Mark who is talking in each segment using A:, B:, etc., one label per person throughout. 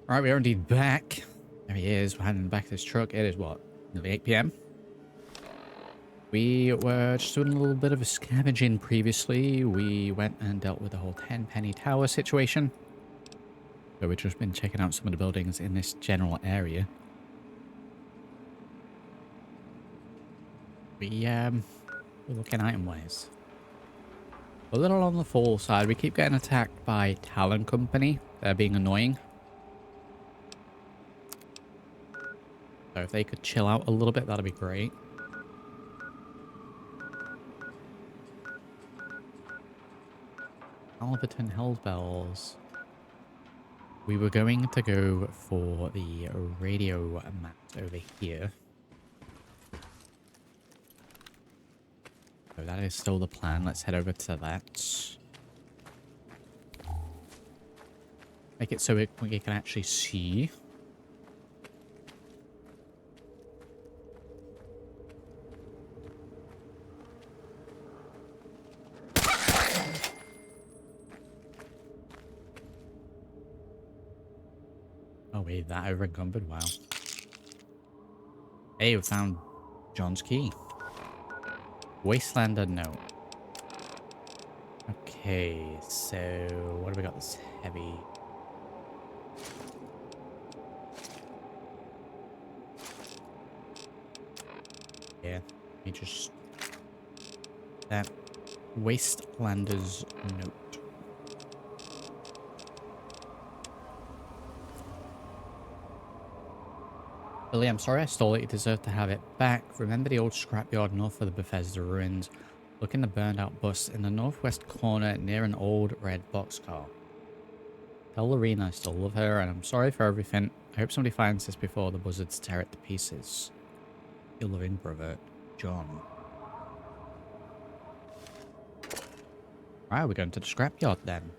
A: Alright, we are indeed back. There he is. We're heading back to this truck. It is what? Nearly 8 p.m. We were just doing a little bit of a scavenging previously. We went and dealt with the whole 10 penny tower situation. So we've just been checking out some of the buildings in this general area. We're looking item-wise. A little on the fall side. We keep getting attacked by Talon Company. They're being annoying. So if they could chill out a little bit, that'd be great. Alberton Hellbells. We were going to go for the radio map over here. So that is still the plan. Let's head over to that. Make it so we can actually see. Oh wait, that over encumbered? Wow. Hey, we found John's key. Wasteland unknown. Okay, so what do we got this heavy? Yeah, let me just... That Wastelander's note. Billy, I'm sorry I stole it. You deserve to have it back. Remember the old scrapyard north of the Bethesda ruins? Look in the burned out bus in the northwest corner near an old red boxcar. Tell Lorena I still love her and I'm sorry for everything. I hope somebody finds this before the buzzards tear it to pieces. Your loving brother, John. Right, we're going to the scrapyard then.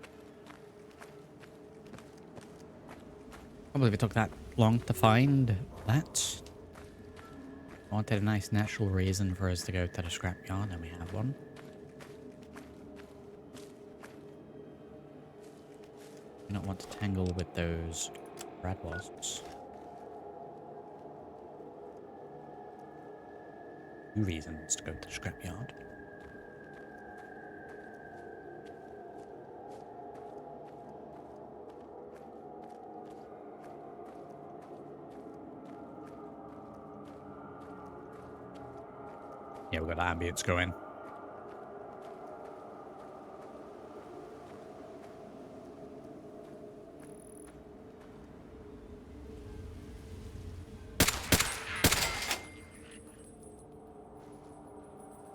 A: I can't believe it took that long to find that. I wanted a nice natural reason for us to go to the scrapyard, and we have one. Do not want to tangle with those rad wasps. 2 reasons to go to the scrapyard. Yeah, we've got ambience going.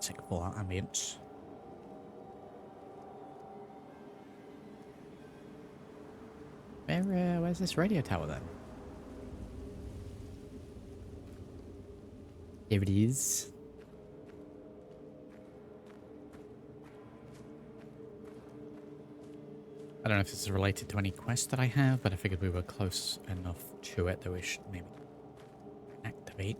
A: Sick full out ambience. Where's this radio tower then? There it is. I don't know if this is related to any quest that I have, but I figured we were close enough to it that we should maybe activate.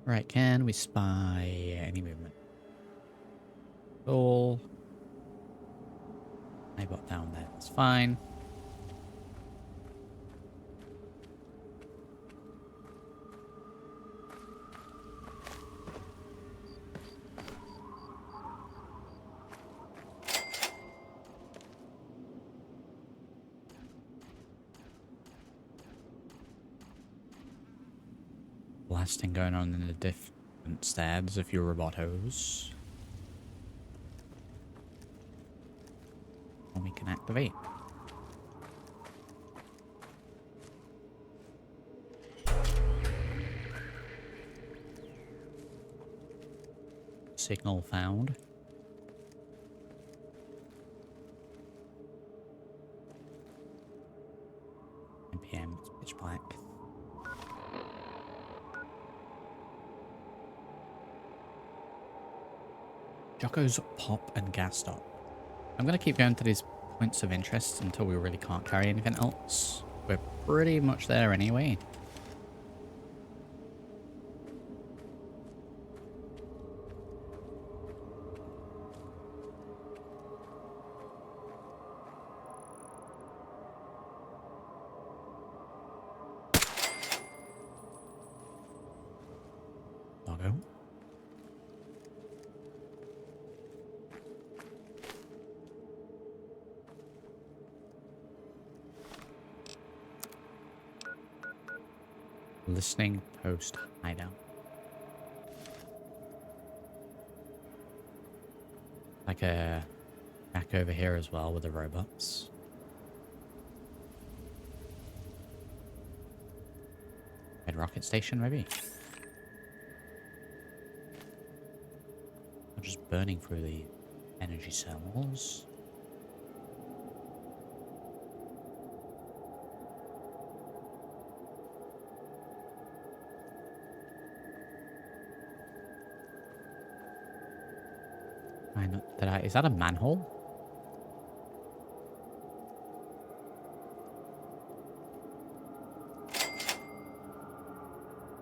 A: Right, can we spy any movement? All. I got down there, that's fine. Blasting going on in the different stabs of your robotos. And we can activate. Signal found. 9 PM, it's pitch black. Jocko's Pop and Gas Stop. I'm going to keep going to these points of interest until we really can't carry anything else. We're pretty much there anyway. Listening post hideout. Like a back over here as well with the robots. Red rocket station, maybe? I'm just burning through the energy cells. Is that a manhole?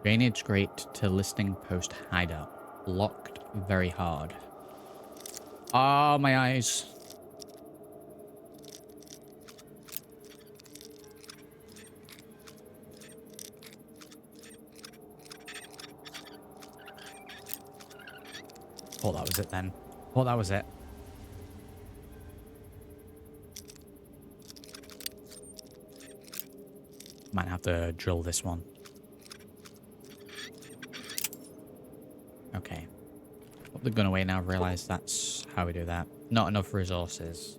A: Drainage grate to listening post hideout. Locked very hard. Oh, my eyes. Oh, that was it then. Oh, that was it. Might have to drill this one. Okay. Put the gun away now. Realize that's how we do that. Not enough resources.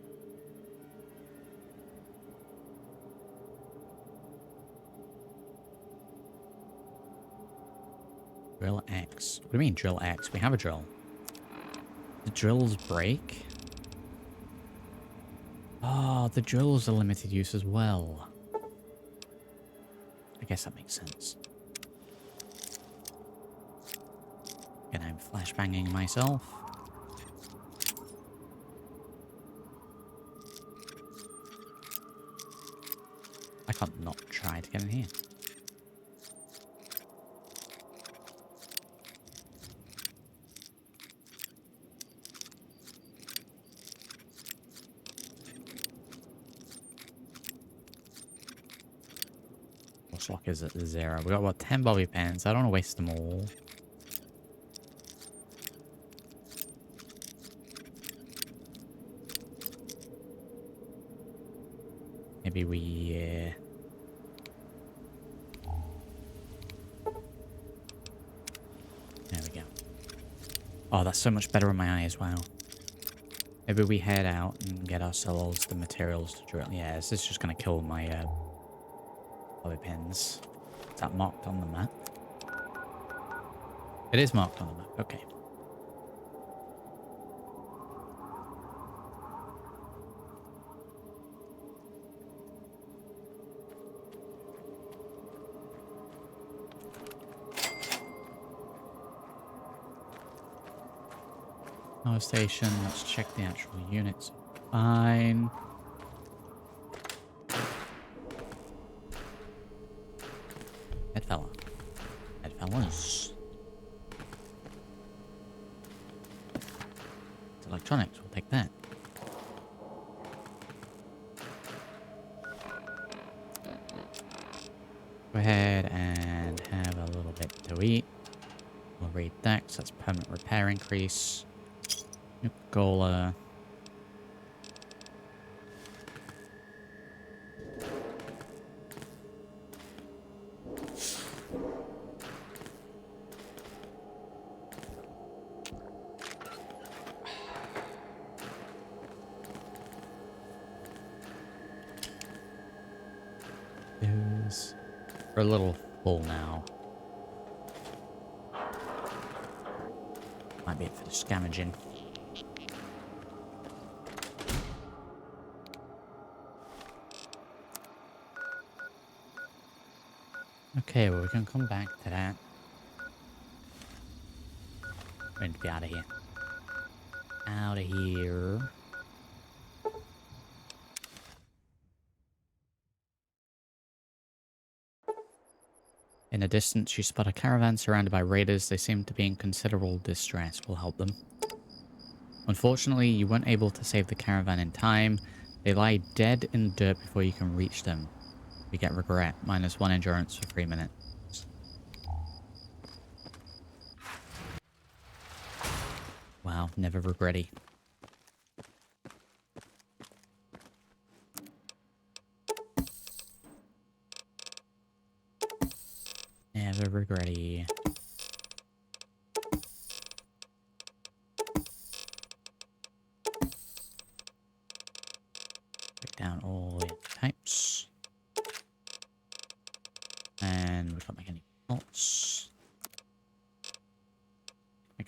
A: Drill X. What do you mean drill X? We have a drill. The drills break? Oh, the drills are limited use as well. I guess that makes sense. And I'm flashbanging myself. I can't not try to get in here. What's lock is at 0? We got about 10 bobby pins. I don't want to waste them all. Maybe we... There we go. Oh, that's so much better in my eyes. Wow. Maybe we head out and get ourselves the materials to drill. Yeah, this is just going to kill my bobby pins. Is that marked on the map? It is marked on the map. Okay. Power station. Let's check the actual units. Fine. Head fella. Head fellas. It's electronics. We'll take that. Go ahead and have a little bit to eat. We'll read that because that's permanent repair increase. Nuka-Cola. We're a little full now. Might be it for the scavenging. Okay, well, we can come back to that. We're going to be out of here. Out of here. In the distance, you spot a caravan surrounded by raiders. They seem to be in considerable distress. We'll help them. Unfortunately, you weren't able to save the caravan in time. They lie dead in the dirt before you can reach them. You get regret. -1 endurance for 3 minutes. Wow, never regretty.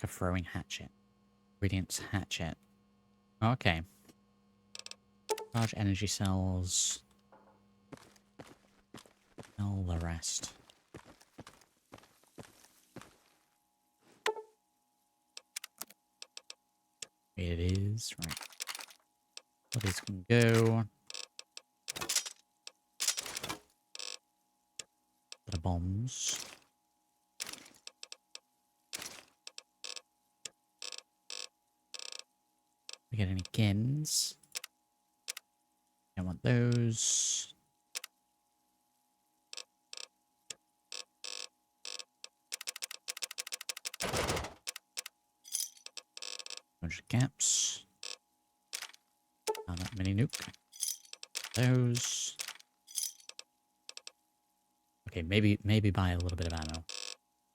A: make a throwing hatchet. Radiance hatchet. Okay. Large energy cells. All the rest. It is. Right. Well, these can go. The bombs. We get any gins? Don't want those. Bunch of gaps. Oh, not mini nuke. Those. Okay, maybe buy a little bit of ammo.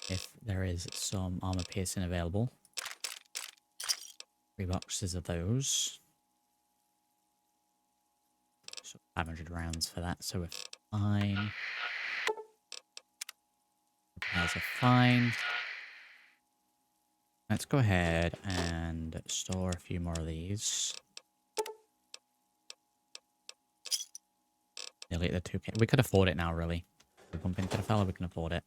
A: If there is some armor piercing available. 3 boxes of those. So 500 rounds for that, so we're fine. Repairs are fine. Let's go ahead and store a few more of these. Nearly at the 2K. We could afford it now, really. We bump into the fella, we can afford it.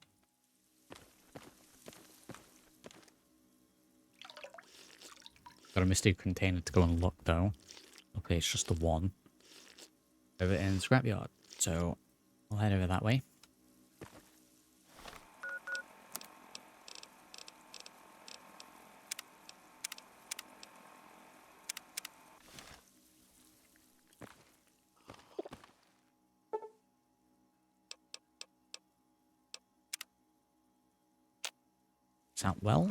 A: Got a misty container to go and look, though. Okay, it's just the one. Over in Scrapyard. So, we'll head over that way. Out well.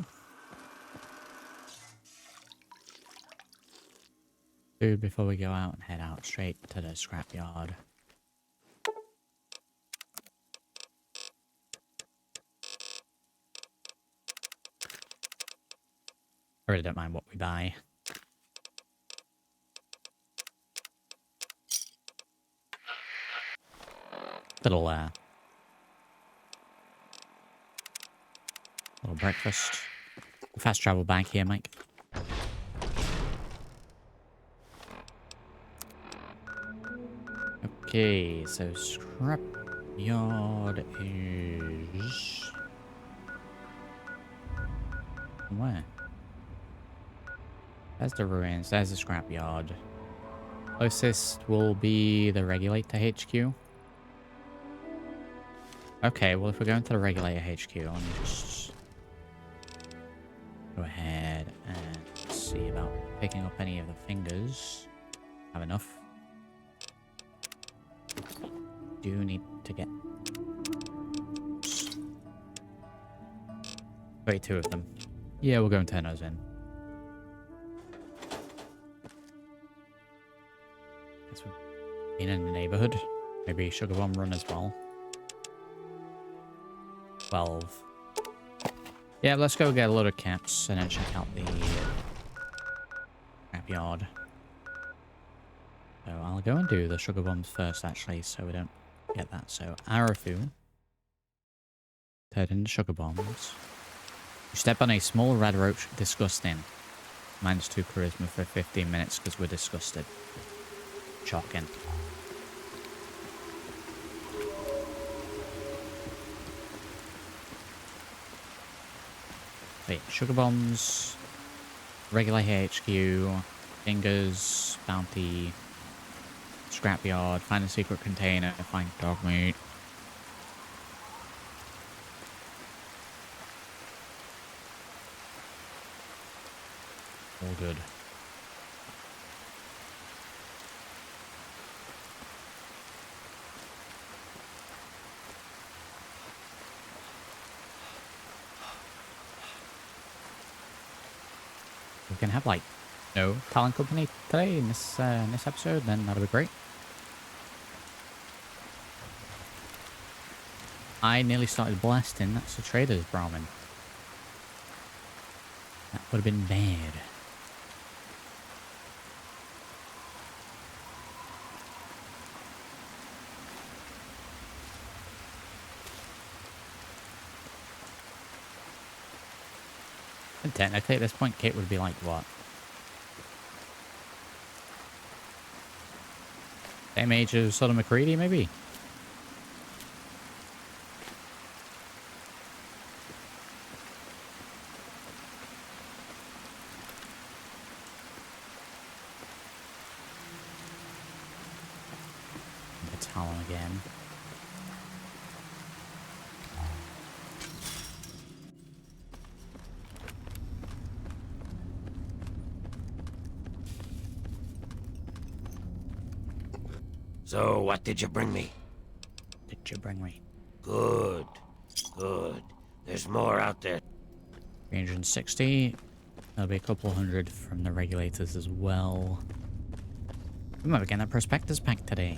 A: Food before we go out and head out straight to the scrapyard. I really don't mind what we buy. Little breakfast. Fast travel back here, Mike. Okay, so scrapyard is... where? There's the ruins, there's the scrapyard. Closest will be the Regulator HQ. Okay, well if we're going to the Regulator HQ, let me just go ahead and see about picking up any of the fingers. Have enough. Do need to get 32 of them. Yeah, we'll go and turn those in. Guess we've been in the neighborhood. Maybe Sugar Bomb Run as well. 12. Yeah, let's go get a load of caps and then check out the scrapyard. So I'll go and do the sugar bombs first, actually, so we don't get that. So Arafu, turned into sugar bombs. You step on a small red roach, disgusting. -2 charisma for 15 minutes because we're disgusted. Shocking. Wait, sugar bombs, regular HQ, fingers, bounty, scrapyard, find a secret container, find Dogmeat. All good. We can have like no talent company today in this episode, then that'll be great. I nearly started blasting. That's a trader's Brahmin. That would have been bad. And technically at this point, Kit would be like, what? Same age as Sodom McCready, maybe? The Talon again.
B: So, what did you bring me?
A: Did you bring me?
B: Good. Good. There's more out there.
A: 360. There'll be a couple hundred from the regulators as well. We might be getting that prospectus pack today.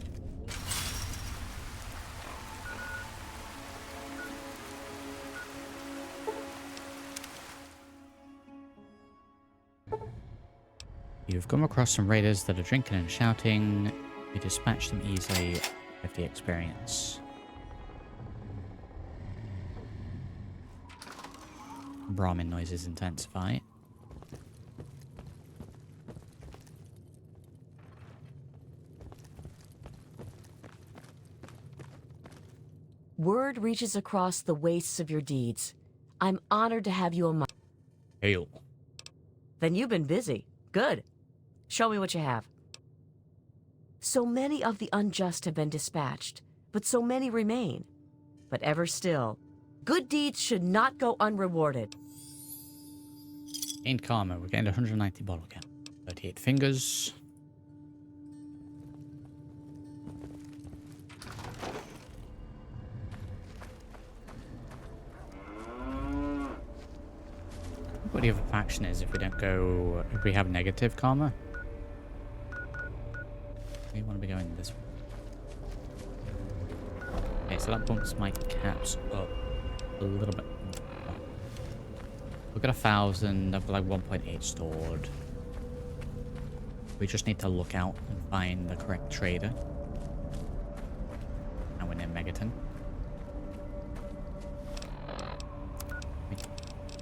A: You've come across some raiders that are drinking and shouting. You dispatch them easily, 50 experience. Brahmin noises intensify.
C: Word reaches across the wastes of your deeds. I'm honored to have you on my...
A: Hail.
C: Then you've been busy. Good. Show me what you have. So many of the unjust have been dispatched, but so many remain. But ever still, good deeds should not go unrewarded.
A: Gained karma. We gained 190 bottle count. 38 fingers. What the other faction is if we don't go... If we have negative karma? We want to be going this way. Okay, so that bumps my caps up a little bit. We've got 1,000, I've got like 1.8 stored. We just need to look out and find the correct trader. And we're near Megaton.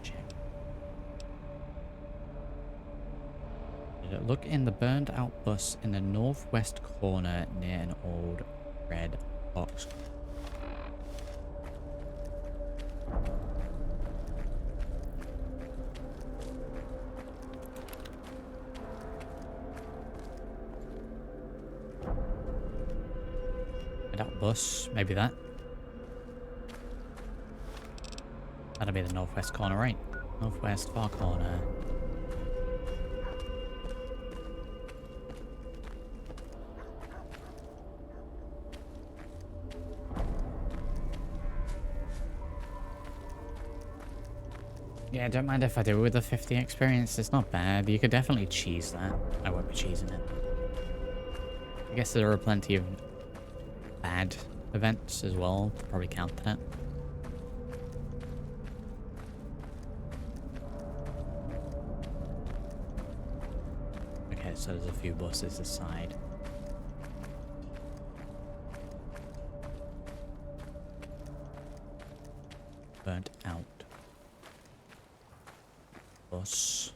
A: Check. Look in the burned out bus in the northwest corner near an old red box. Burned out bus, maybe that. That'll be the northwest corner, right? Northwest far corner. Yeah, I don't mind if I do it with the 50 experience. It's not bad. You could definitely cheese that. I won't be cheesing it. I guess there are plenty of bad events as well to probably counter that. Okay, so there's a few buses this side. Burnt out. Bus.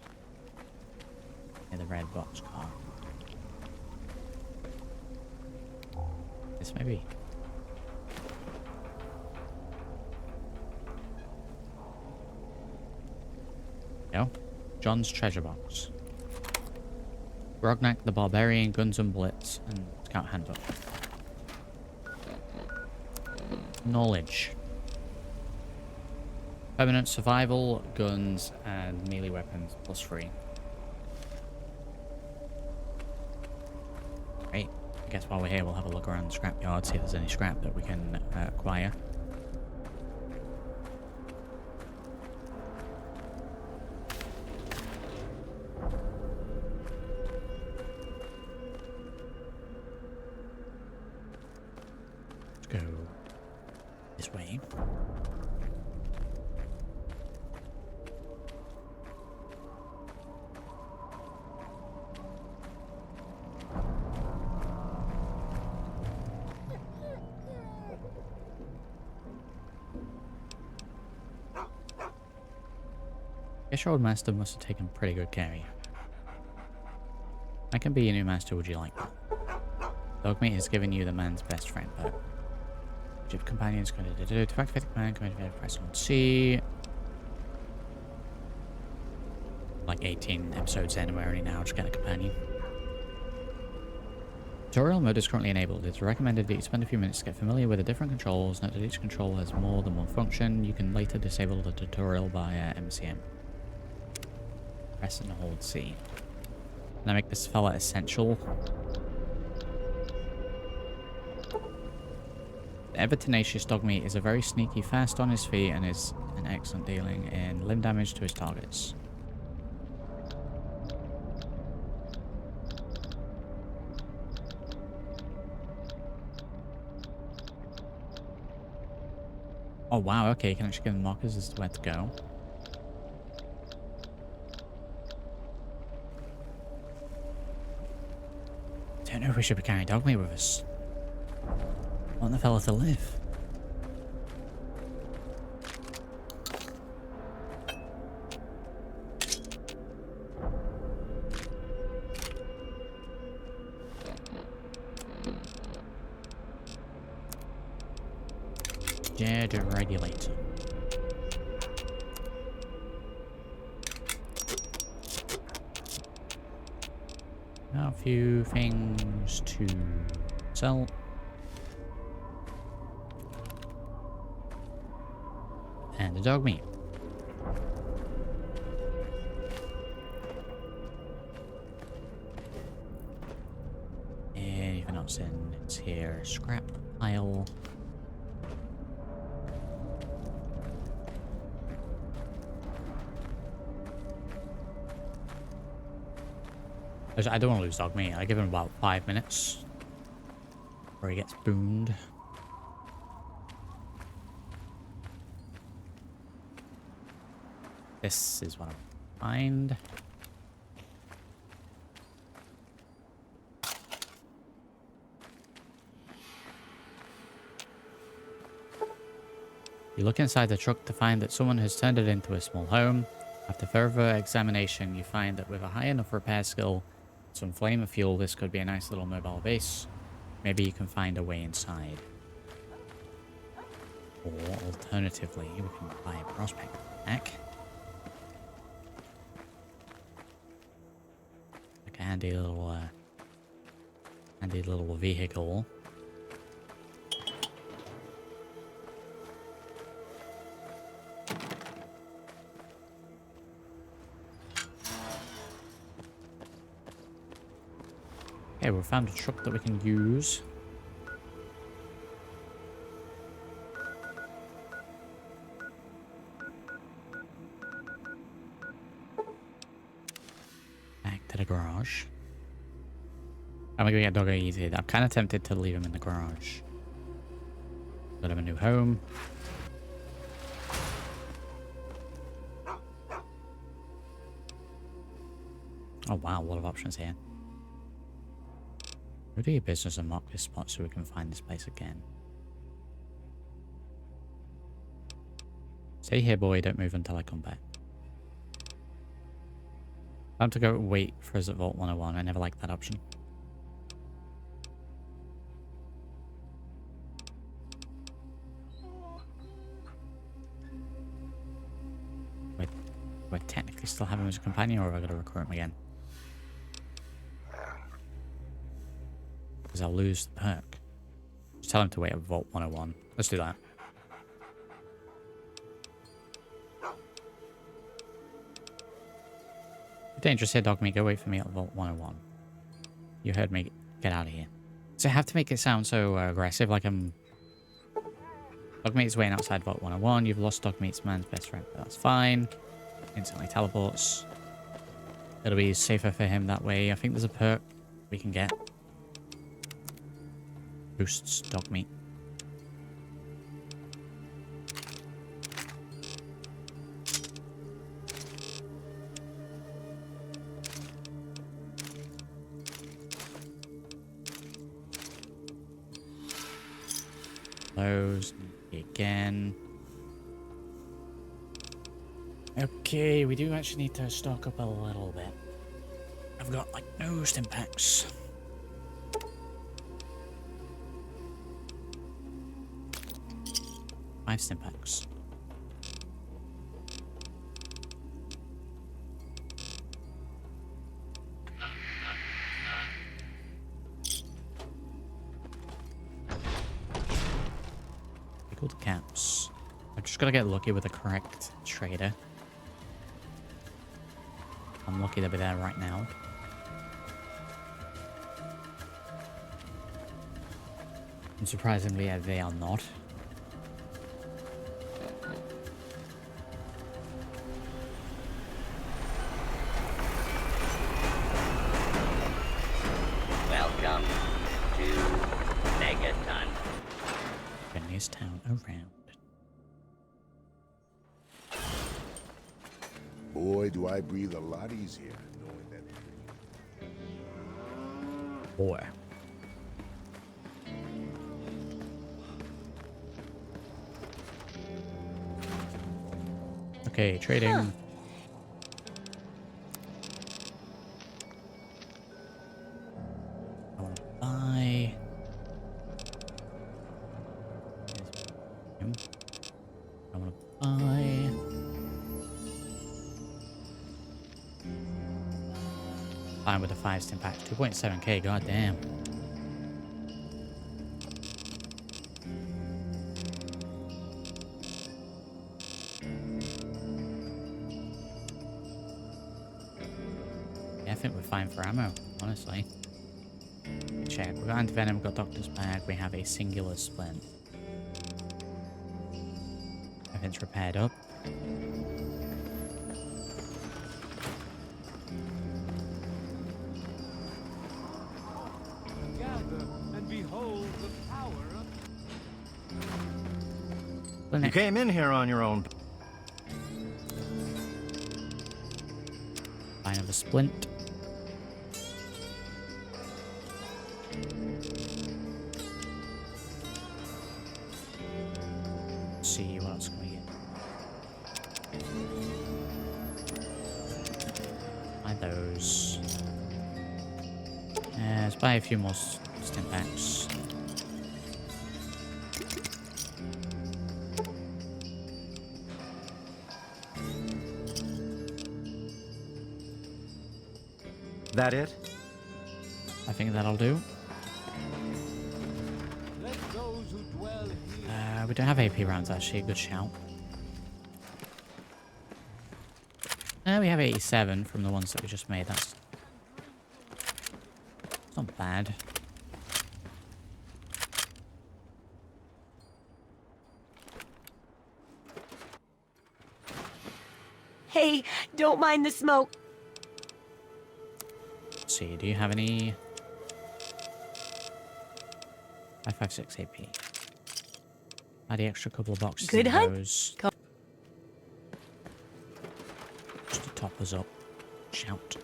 A: In the red box car. This maybe. No. John's treasure box. Grognak the Barbarian, Guns and Bullets, and Scout Handbook. Knowledge. Permanent survival, guns, and melee weapons +3. Great. I guess while we're here, we'll have a look around the scrapyard, see if there's any scrap that we can acquire. Let's go this way. Guess your old master must have taken pretty good care of you. I can be your new master, would you like that? Dogmeat has given you the man's best friend perk. Ship companions going to activate the command, going to press on C. Like 18 episodes in, we're already now just getting a companion. Tutorial mode is currently enabled. It's recommended that you spend a few minutes to get familiar with the different controls. Note that each control has more than one function. You can later disable the tutorial via MCM. Press and hold C. Can I make this fella essential? The ever tenacious Dogmeat is a very sneaky, fast on his feet, and is an excellent dealing in limb damage to his targets. Oh wow, okay, you can actually give them markers as to where to go. Don't know if we should be carrying Dogmeat with us. I want the fella to live. Yeah, the regulator. Now a few things to sell. And the Dogmeat. Anything else in? It's here. Scrap pile. I don't want to lose Dogmeat. I give him about 5 minutes before he gets boomed. This is what I find. You look inside the truck to find that someone has turned it into a small home. After further examination, you find that with a high enough repair skill, some flame and fuel, this could be a nice little mobile base. Maybe you can find a way inside. Or alternatively, we can buy a prospect pack. Like a handy little vehicle. Okay, we've found a truck that we can use. Back to the garage. I'm gonna get Doggo easy. I'm kind of tempted to leave him in the garage. Got him a new home. Oh wow, a lot of options here. Go do your business and mark this spot so we can find this place again. Stay here, boy. Don't move until I come back. Time to go wait for us at Vault 101. I never liked that option. Do I technically still have him as a companion, or have I got to recruit him again? Because I'll lose the perk. Just tell him to wait at Vault 101. Let's do that. Dangerous here, Dogmeat. Go wait for me at Vault 101. You heard me. Get out of here. So I have to make it sound so aggressive, like I'm... Dogmeat's waiting outside Vault 101. You've lost Dogmeat's man's best friend. But that's fine. Instantly teleports. It'll be safer for him that way. I think there's a perk we can get. Boosts Dogmeat. Close again. Okay, we do actually need to stock up a little bit. I've got like no stim packs. Five stim packs. Pickled caps. I've just got to get lucky with the correct trader. I'm lucky they'll be there right now. And surprisingly, they are not.
D: Welcome to Megaton.
A: Friendliest town around.
E: Boy, do I breathe a lot easier knowing that.
A: Boy. Okay, trading.
C: Huh.
A: I want to buy. I want to buy. Fine with the 5 stim pack. 2.7k, goddamn. Yeah, I think we're fine for ammo, honestly. Check. We've got anti-venom, we've got doctor's bag, we have a singular splint. Everything's repaired up.
F: Gather and behold the power of...
G: You came in here on your own.
A: Line of a splint. Let's see what else can we get. Buy those. Let's buy a few more stim packs.
G: That it?
A: I think that'll do.
F: Let those who dwell here...
A: We don't have AP rounds actually, a good shout. We have 87 from the ones that we just made, that's not bad.
C: Hey, don't mind the smoke.
A: Let's see, do you have any 556 AP? Add the extra couple of boxes
C: Good
A: in
C: hunt.
A: those. Just to top us up. Shout.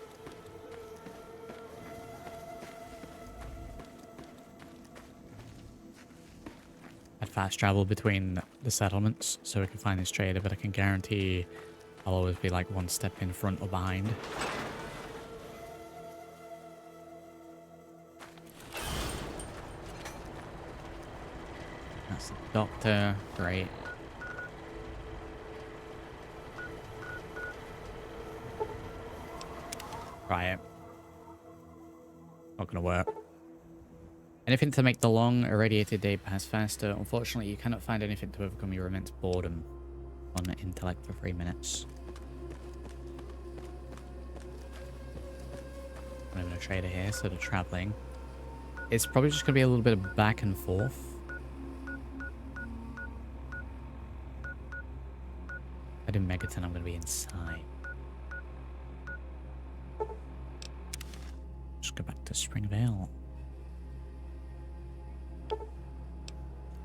A: I'd fast travel between the settlements so we can find this trader, but I can guarantee I'll always be like one step in front or behind. That's the doctor. Great. Try it. Not gonna work. Anything to make the long irradiated day pass faster. Unfortunately, you cannot find anything to overcome your immense boredom on intellect for 3 minutes. I'm having a trader here, so they're traveling. It's probably just gonna be a little bit of back and forth. I do Megaton, I'm gonna be inside. Just go back to Springvale.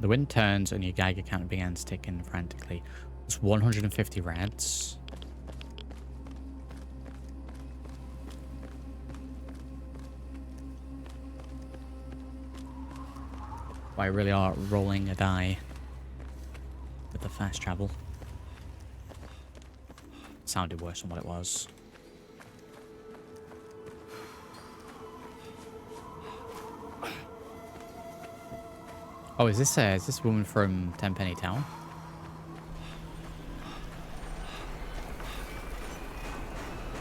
A: The wind turns and your Geiger counter begins ticking frantically. It's 150 rads. I really are rolling a die with the fast travel. sounded worse than what it was. Oh, is this woman from Tenpenny Town?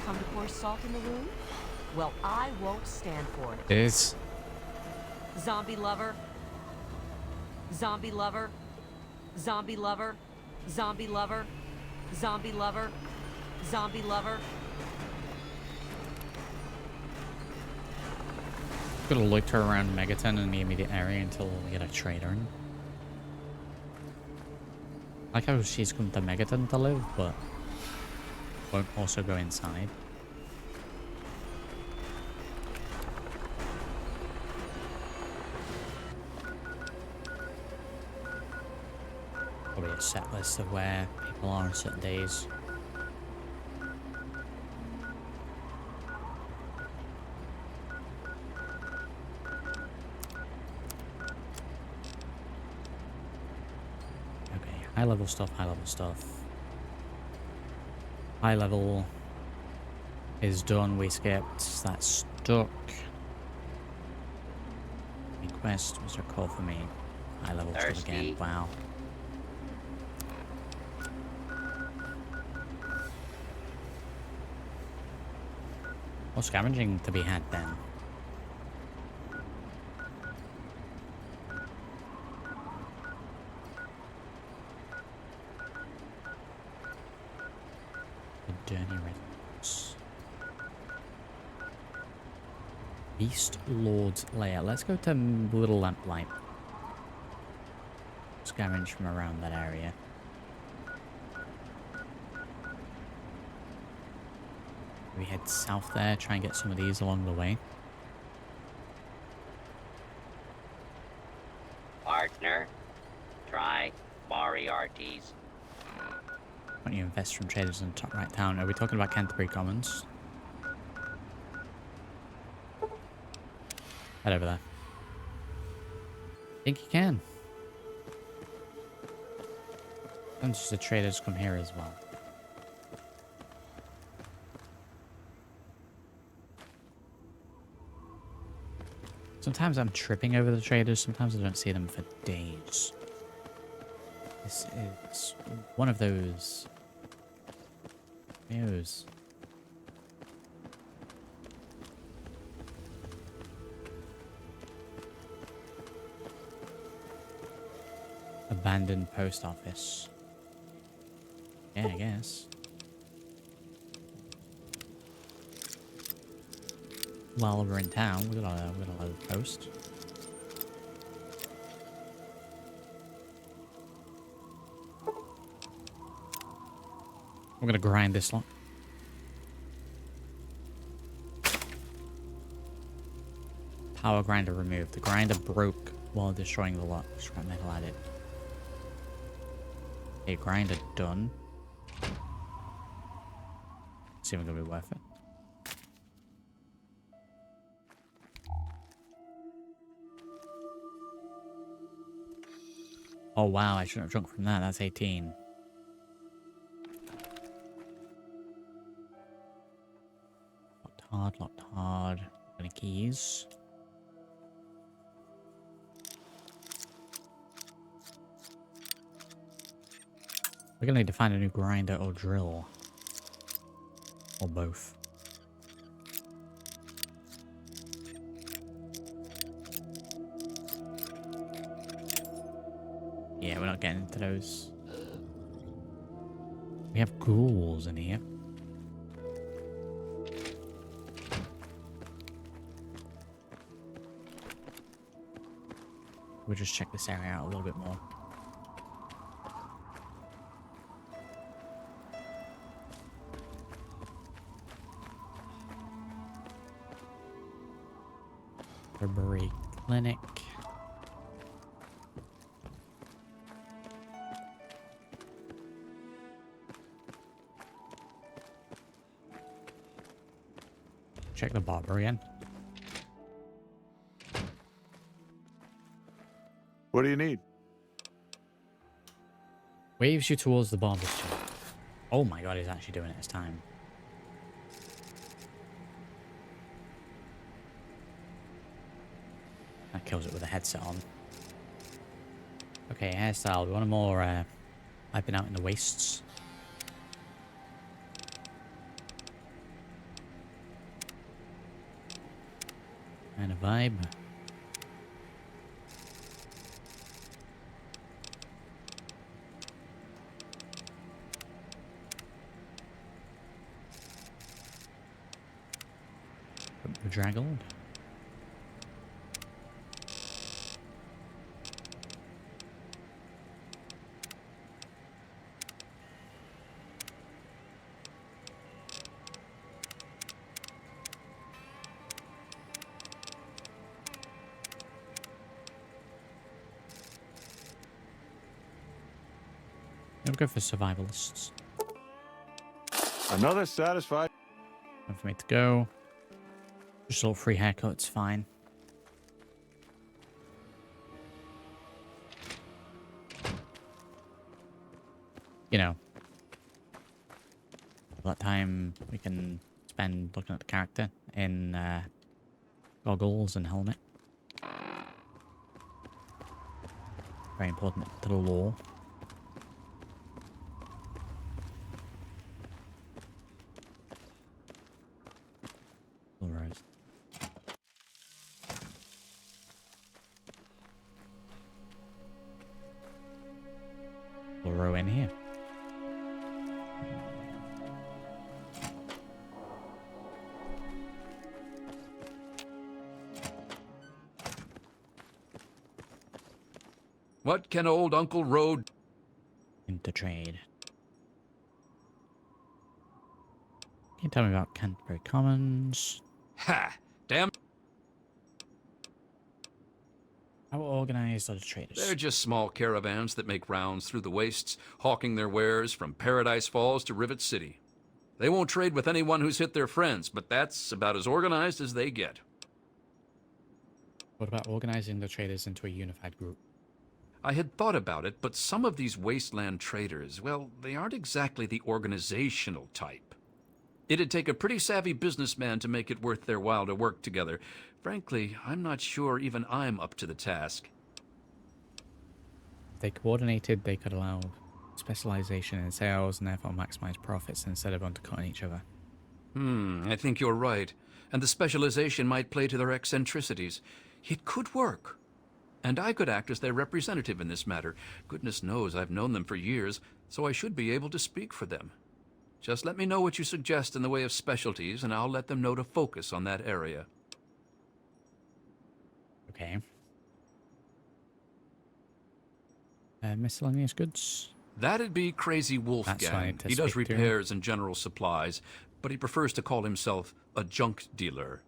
C: Come to pour salt in the wound? Well, I won't stand for it.
A: It is.
C: Zombie lover. Zombie lover. Zombie lover. Zombie lover. Zombie lover. Zombie lover.
A: Gotta loiter around Megaton in the immediate area until we get a trader in. I like how she's come to Megaton to live, but won't also go inside. Probably a set list of where people are on certain days. High level stuff, high level stuff. High level is done, we skipped, that's stuck. Quest was a call for me. High level stuff again, wow. More scavenging to be had then. Journey residence. Beast Lord's Lair. Let's go to Little Lamplight. Scavenge from around that area. We head south there, try and get some of these along the way.
D: Partner, try Moriarty's.
A: Why don't you invest from traders in the top right town? Are we talking about Canterbury Commons? Head over there. Think you can. And just the traders come here as well. Sometimes I'm tripping over the traders, sometimes I don't see them for days. This is one of those news. Abandoned post office. Yeah, I guess. While we're in town, we got a load post. We're gonna grind this lot. Power grinder removed. The grinder broke while destroying the lot. Scrap metal added. Okay, grinder done. It's even gonna be worth it. Oh wow, I shouldn't have drunk from that. That's 18. Locked hard. Any keys? We're gonna need to find a new grinder or drill. Or both. Yeah, we're not getting into those. We have ghouls in here. We'll just check this area out a little bit more. Canterbury Clinic. Check the Barber again.
E: What do you need?
A: Waves you towards the Barber's chair. Oh my god, he's actually doing it this time. That kills it with a headset on. Okay, hairstyle. We want a more, I've been out in the wastes. And a vibe. Bedraggled. I'll go for survivalists.
E: Another satisfied.
A: Time for me to go. Just all free haircuts, fine. You know, all that time we can spend looking at the character in goggles and helmet. Very important to the lore. Rose. We'll row in here.
H: What can old Uncle Road
A: Into trade. Can you tell me about Canterbury Commons?
H: Ha! Damn,
A: How organized are the traders?
H: they're just small caravans that make rounds through the wastes, hawking their wares from Paradise Falls to Rivet City. They won't trade with anyone who's hit their friends, but that's about as organized as they get.
A: What about organizing the traders into a unified group?
H: I had thought about it, but some of these Wasteland traders, well, they aren't exactly the organizational type. It'd take a pretty savvy businessman to make it worth their while to work together. Frankly, I'm not sure even I'm up to the task.
A: If they coordinated, they could allow specialization in sales and therefore maximize profits instead of undercutting each other.
H: I think you're right. And the specialization might play to their eccentricities. It could work. And I could act as their representative in this matter. Goodness knows I've known them for years, so I should be able to speak for them. Just let me know what you suggest in the way of specialties, and I'll let them know to focus on that area.
A: Okay. Miscellaneous goods.
H: That'd be Crazy
A: That's
H: Wolfgang.
A: fine to
H: He does
A: speak to.
H: repairs and general supplies, but he prefers to call himself a junk dealer.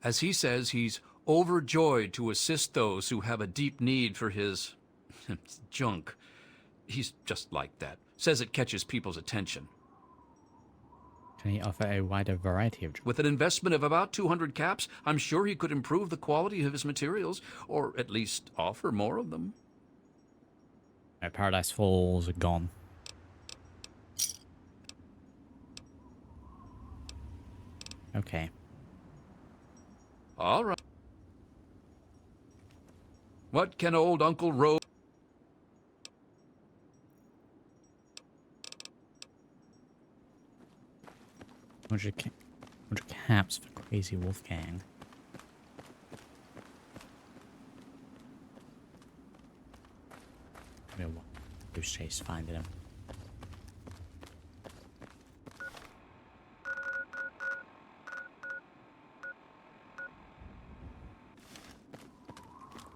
H: As he says, he's overjoyed to assist those who have a deep need for his junk. He's just like that. Says it catches people's attention.
A: Can he offer a wider variety of jobs?
H: With an investment of about 200 caps, I'm sure he could improve the quality of his materials, or at least offer more of them.
A: Paradise Falls are gone. Okay.
H: All right. What can old Uncle Ro...
A: 100 caps for Crazy Wolfgang. Maybe a goose chase finding him.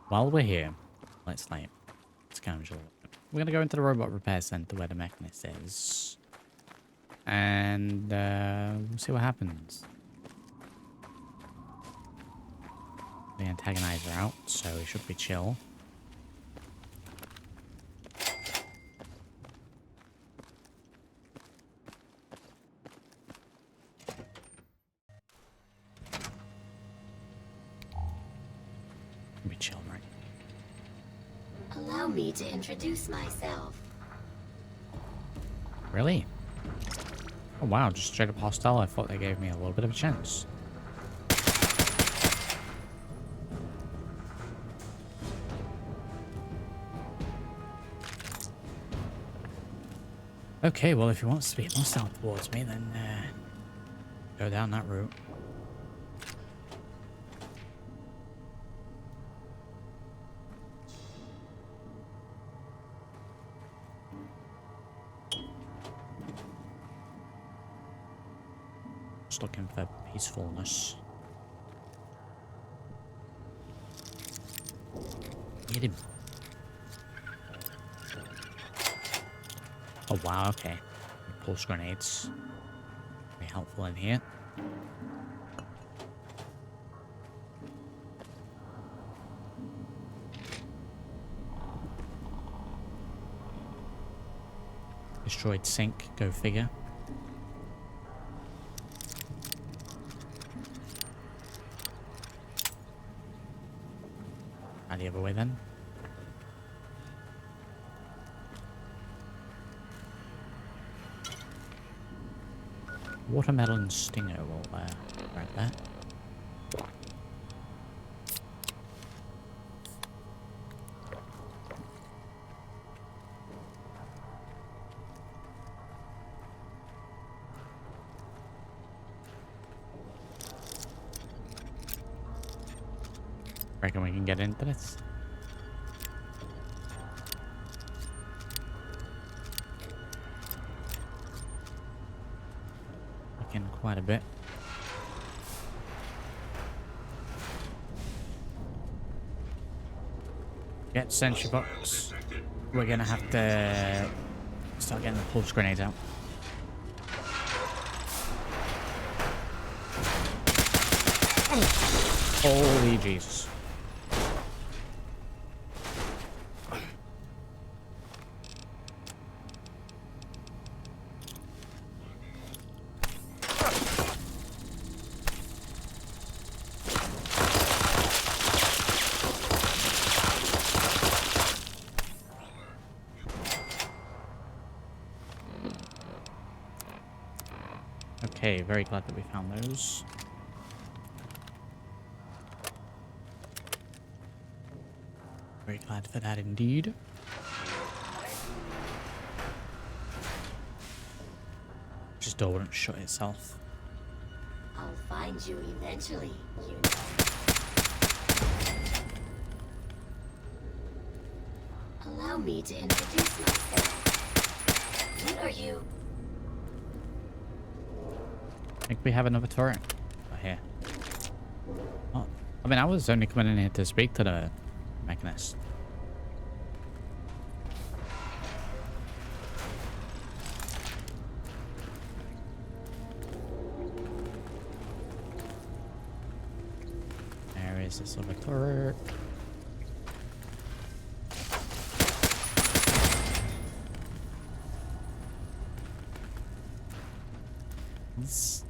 A: While we're here, let's scavenge a little bit. We're gonna go into the robot repair center where the mechanist is. And we'll see what happens. The antagonizer out, so he should be chill. Be chill, right?
I: Allow me to introduce myself.
A: Really? Oh wow, just straight up hostile. I thought they gave me a little bit of a chance. Okay, well if he wants to be hostile towards me, then go down that route. Just looking for peacefulness. Get him. Oh wow, okay. Pulse grenades. Very helpful in here. Destroyed sink, go figure. The other way then. Watermelon stinger will grab that. Reckon we can get into this? Looking quite a bit. Get sentry box. We're gonna have to start getting the pulse grenades out. Holy Jesus. Okay, very glad that we found those. Very glad for that indeed. This door wouldn't shut itself.
I: I'll find you eventually, you know. Allow me to introduce myself. What are you?
A: I think we have another turret right here. Oh, I mean, I was only coming in here to speak to the mechanist. There is this other turret. This.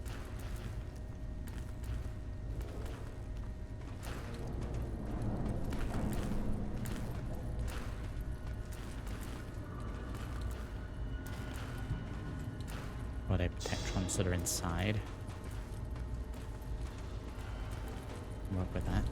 A: Got a protectrons that are inside. Work with that.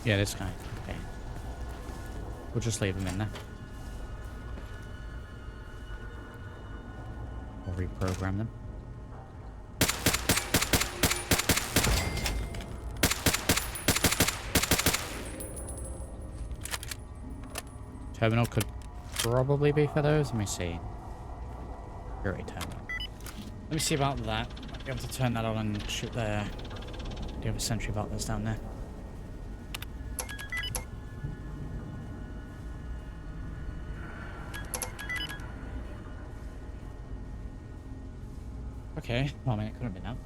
A: Yeah, this guy. Okay. We'll just leave him in there. Or reprogram them. Terminal could probably be for those. Let me see. Security terminal. Let me see about that. Might be able to turn that on and shoot the other sentry vault that's down there. Okay, well, I mean, it could have been that.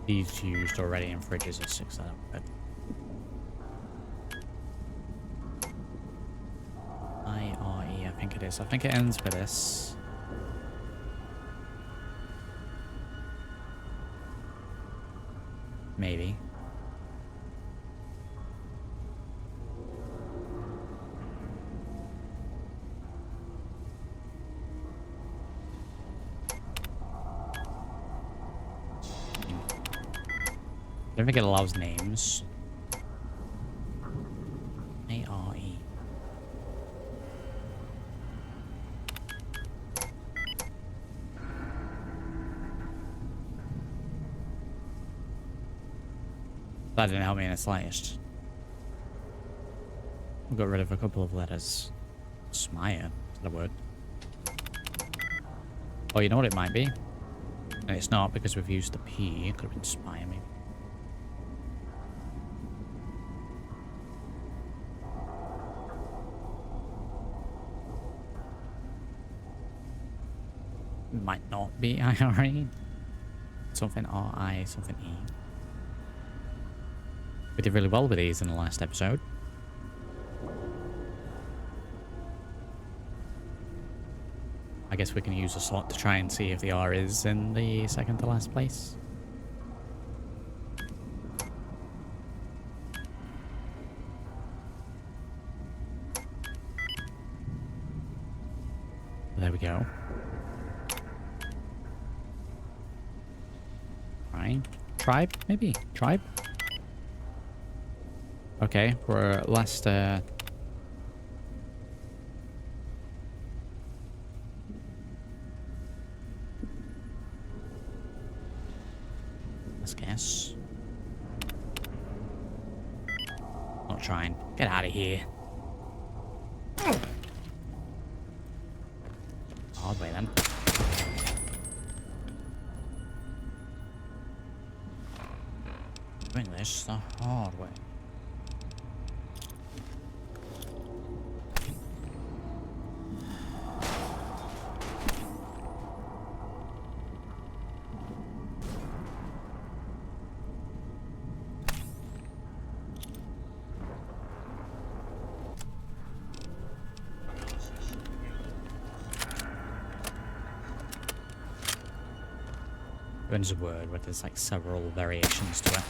A: These used already in fridges are 6 out of bed. it is. I think it ends with this. Maybe. I don't think it allows names. A-R-E. That didn't help me in the slightest. We got rid of a couple of letters. Smire, is that a word? Oh, you know what it might be? And it's not because we've used the P. It could have been spire, maybe. Might not be IRE. Something R-I, something E. We did really well with these in the last episode. I guess we can use a slot to try and see if the R is in the second to last place. There we go. Right. Tribe, maybe? Tribe? Okay, we're last, let's guess. Not trying. Get out of here. Hard way then. Doing this the hard way. There's a word where there's like several variations to it.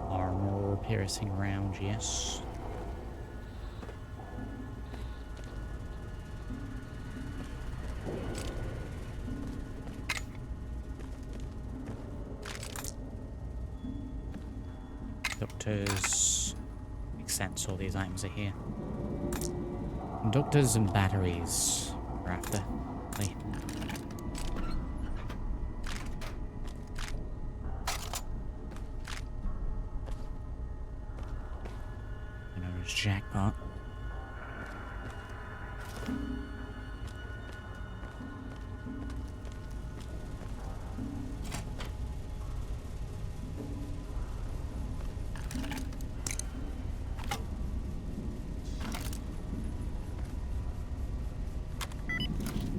A: Armor piercing round, yes. Conductors. Makes sense, all these items are here. Conductors and batteries are after. Like. I know it's jackpot.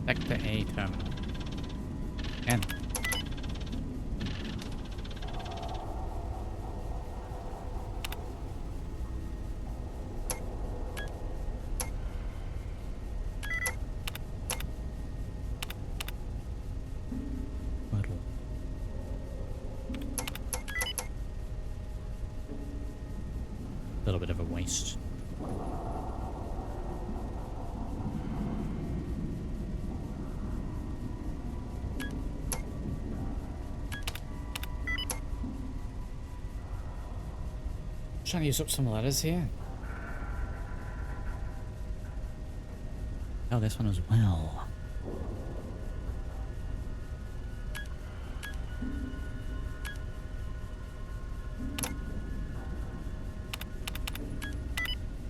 A: Sector A terminal. N. Little. Little bit of a waste. Trying to use up some letters here. Oh, this one as well.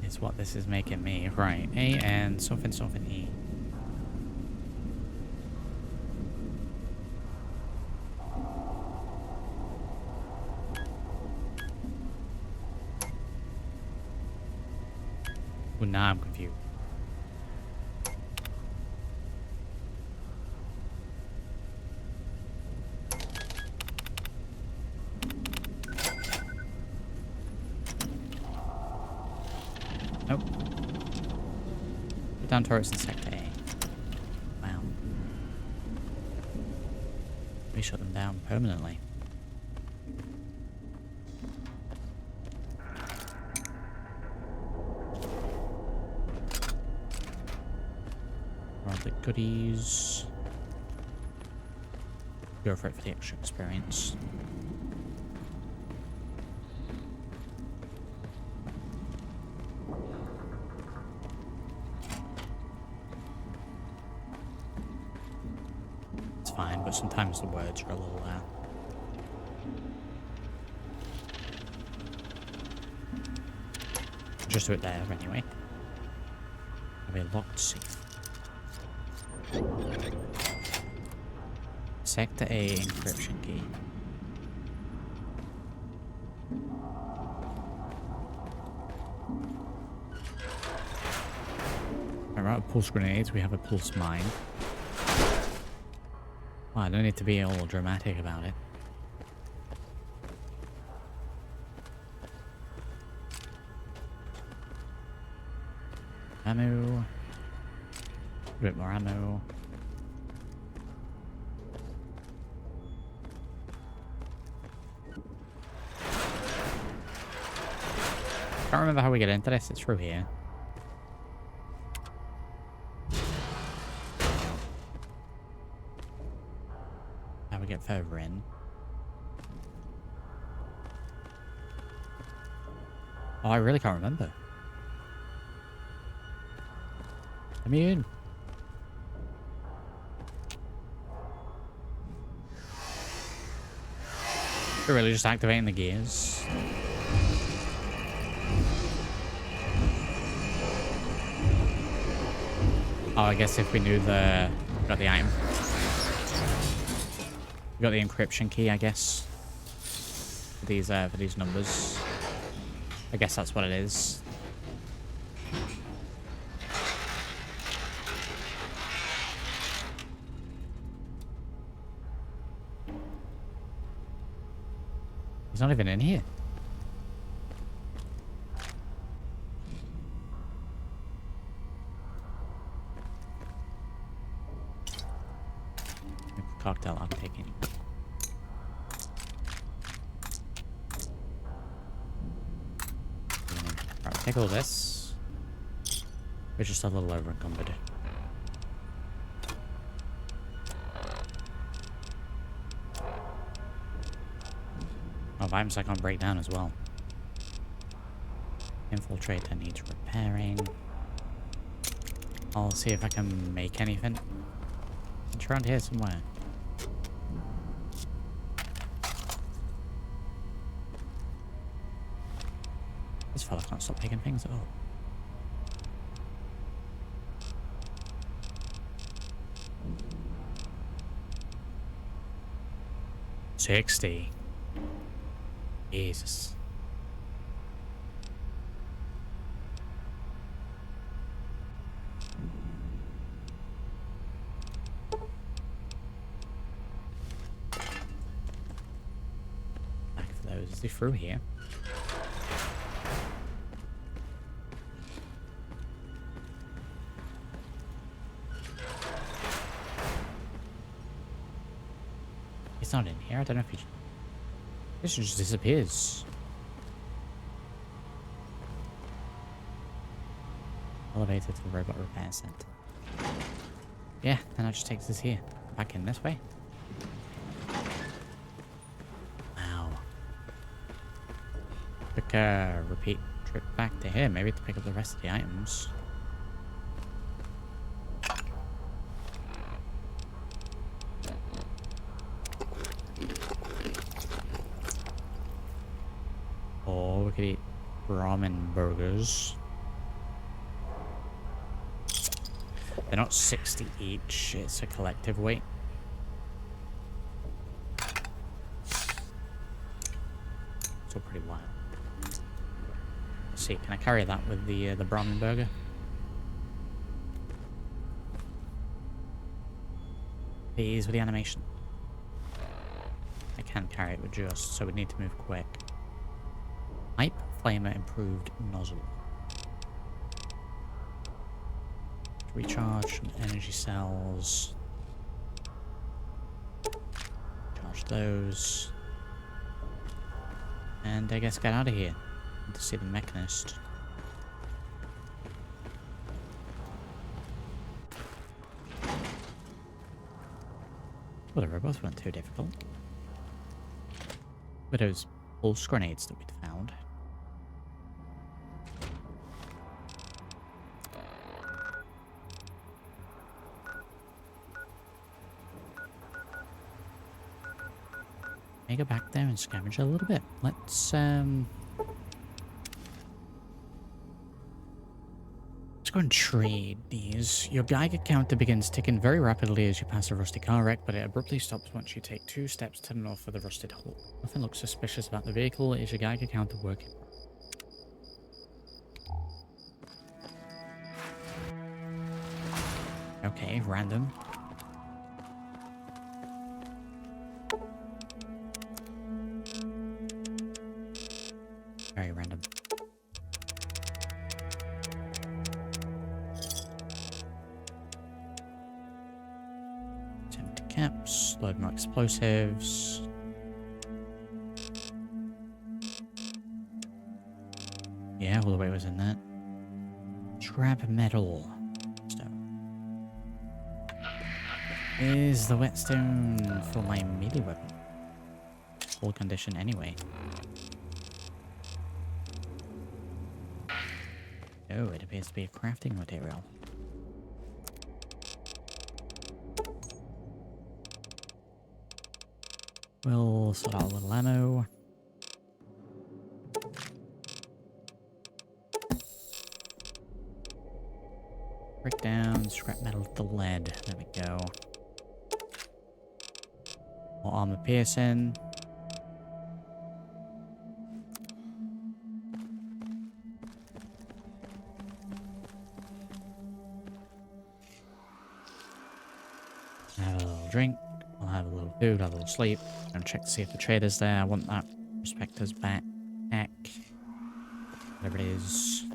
A: It's what this is making me. Right. A and something something E. Well, now I'm confused. Nope. Put down turrets in Sector A. Wow. We shut them down permanently. All the goodies. Go for it for the extra experience. It's fine, but sometimes the words are a little just do it there anyway. Have a locked safe. Sector A encryption key. We're out of pulse grenades, we have a pulse mine. Well, I don't need to be all dramatic about it. Ammo. A bit more ammo. Can't remember how we get into this. It's through here. How we get further in. Oh, I really can't remember. Let me in. We're really just activating the gears. Oh, I guess if we knew got the item. We got the encryption key, I guess. For these numbers. I guess that's what it is. He's not even in here. Cocktail lockpicking. Right, take all this. We're just a little over encumbered. Oh, items I can't break down as well. Infiltrator needs repairing. I'll see if I can make anything. It's around here somewhere. This fella can't stop picking things at all. $60. Jesus. Back for those. Is he through here? He's not in here. I don't know if he... This just disappears. Elevator to the robot repair center. Yeah, then that just takes us here. Back in this way. Wow. Quick repeat trip back to here, maybe to pick up the rest of the items. Oh, we could eat ramen burgers. They're not 60 each, it's a collective weight. It's all pretty wild. Let's see, can I carry that with the ramen burger? Please, with the animation. I can carry it with just, so we need to move quick. Pipe flamer improved nozzle. Recharge some energy cells. Charge those. And I guess get out of here. Need to see the mechanist. Well, they both weren't too difficult. But those pulse grenades that we'd found. May go back there and scavenge a little bit. Let's go and trade these. Your Geiger counter begins ticking very rapidly as you pass a rusty car wreck, but it abruptly stops once you take 2 steps to the north of the rusted hull. Nothing looks suspicious about the vehicle. Is your Geiger counter working? Okay, random. Very random. Empty caps, load more explosives. Yeah, all the way was in that. Scrap metal. Stone. Is the whetstone for my melee weapon? Full condition anyway. Oh, it appears to be a crafting material. We'll sort out a little ammo. Break down, scrap metal to lead. There we go. More armor piercing. Have a little drink. I'll have a little food, have a little sleep. And check to see if the trader's there. I want that prospector's back. Whatever it is.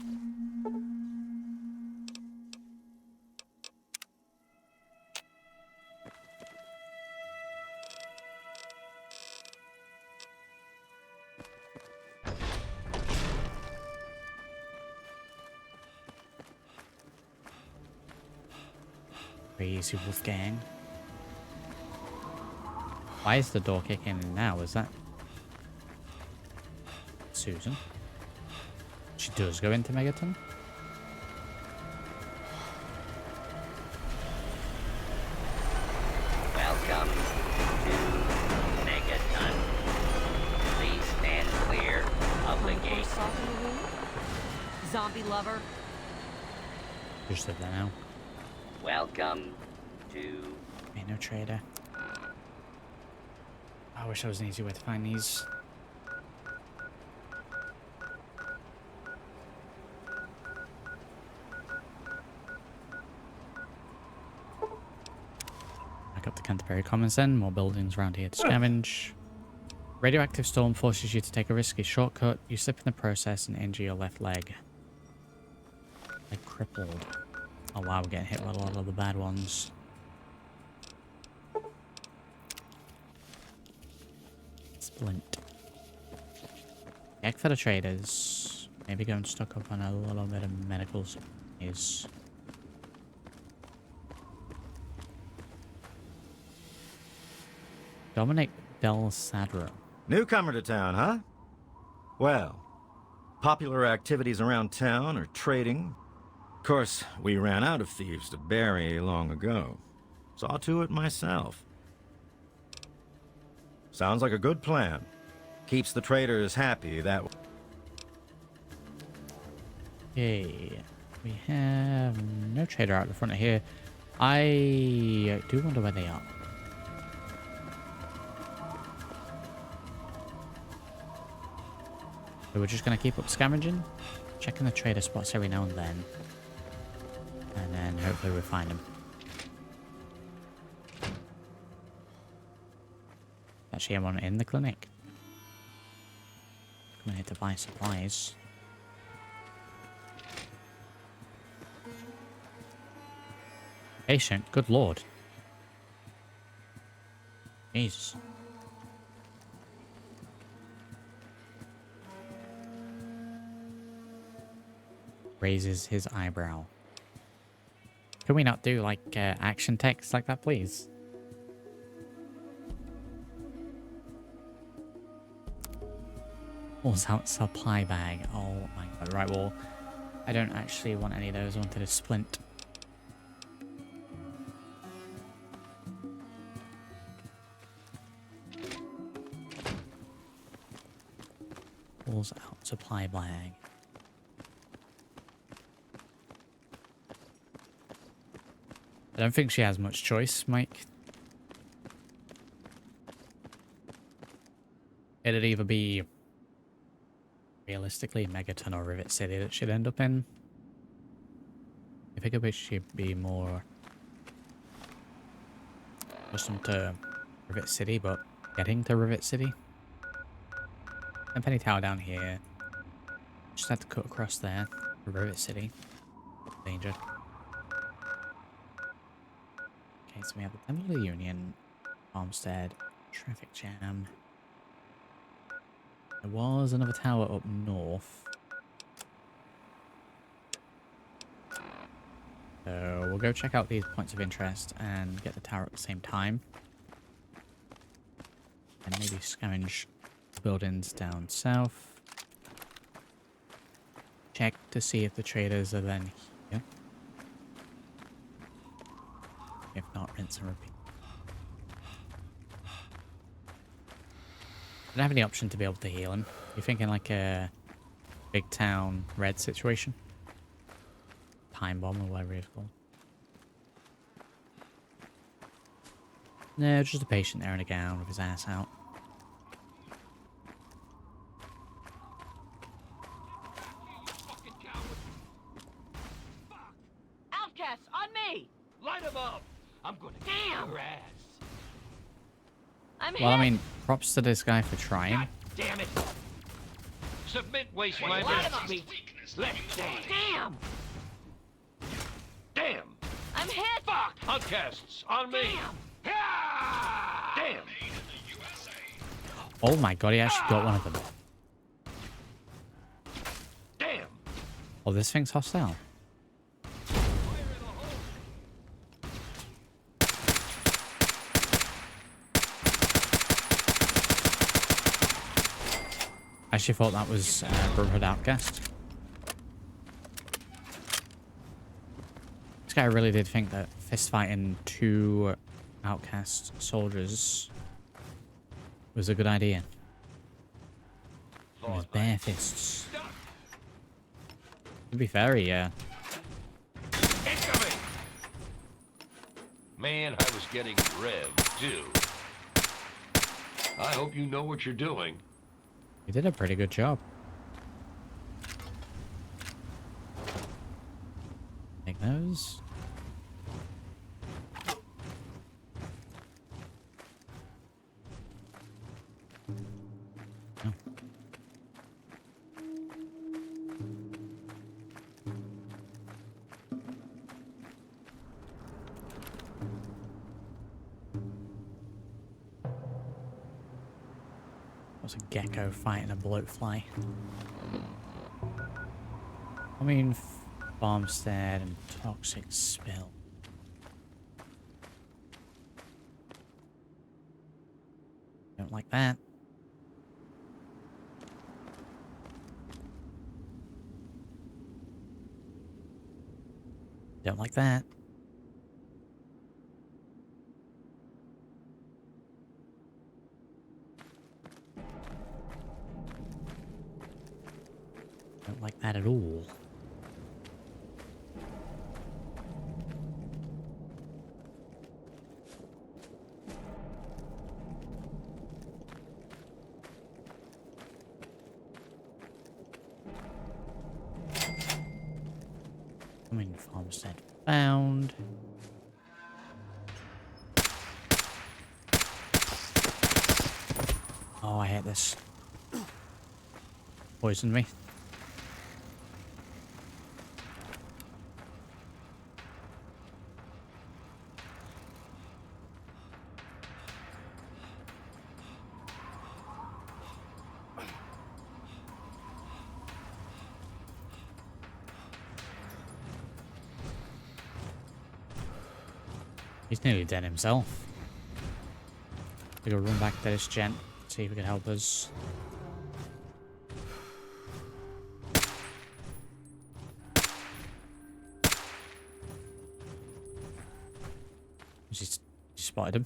A: Crazy Wolfgang. Why is the door kicking in now? Is that Susan? She does go into Megaton?
D: Welcome to Megaton. Please stand clear of the gate.
C: Zombie lover.
A: Just said that now.
D: Welcome to...
A: Ain't no trader. I wish there was an easy way to find these. Back up to Canterbury Commons then. More buildings around here to scavenge. Radioactive storm forces you to take a risky shortcut. You slip in the process and injure your left leg. Like crippled. Oh wow, we're getting hit with a lot of the bad ones. Splint. Check for the traders. Maybe go and stock up on a little bit of medical supplies. Dominic Del Sadro.
G: Newcomer to town, huh? Well, popular activities around town are trading. Of course, we ran out of thieves to bury long ago. Saw to it myself. Sounds like a good plan. Keeps the traders happy that way.
A: Okay. We have no trader out the front of here. I do wonder where they are. So we're just going to keep up scavenging. Checking the trader spots every now and then. And then hopefully we'll find them. Actually, I'm on in the clinic. Coming here to buy supplies. Patient, good lord. Jesus. Raises his eyebrow. Can we not do like action text like that, please? Pulls out supply bag. Oh my god. Right, well, I don't actually want any of those. I wanted a splint. Pulls out supply bag. I don't think she has much choice, Mike. It'd either be realistically Megaton or Rivet City that she'd end up in. I think it should be more accustomed to Rivet City, but getting to Rivet City. And Penny Tower down here. Just had to cut across there for Rivet City. Danger. Okay, so we have the Temple of the Union, Farmstead, traffic jam. There was another tower up north. So we'll go check out these points of interest and get the tower at the same time. And maybe scavenge buildings down south. Check to see if the traders are then here. If not, rinse and repeat. I don't have any option to be able to heal him. You're thinking like a big town red situation? Time bomb or whatever it's called. No, just a patient there in a gown with his ass out.
C: Outcasts, on me!
B: Light him up! I'm gonna
C: Damn!
B: kick your ass.
C: I'm
A: Well, I
C: hit!
A: mean, props to this guy for trying.
B: God damn it! Submit, Wasteland.
C: Light him up!
B: Let's dance.
C: Damn!
B: Damn!
C: I'm hit!
B: Fuck! Outcasts, on me!
C: Damn!
B: Damn!
A: Oh my god, he actually got one of them.
B: Damn!
A: Oh, this thing's hostile. I actually thought that was Brotherhood Outcast. This guy really did think that fist fighting two Outcast soldiers was a good idea. With his bare fists. To be fair, yeah.
B: Incoming! Man, I was getting revved, too. I hope you know what you're doing.
A: He did a pretty good job. Take those. Oh. What's a gecko fighting a bloatfly? I mean, farmstead and toxic spill. Don't like that. Don't like that. Don't like that at all. Coming farmstead found. Oh, I hate this. Poisoned me. He's nearly dead himself. We gotta run back to this gent, see if he can help us. He spotted him.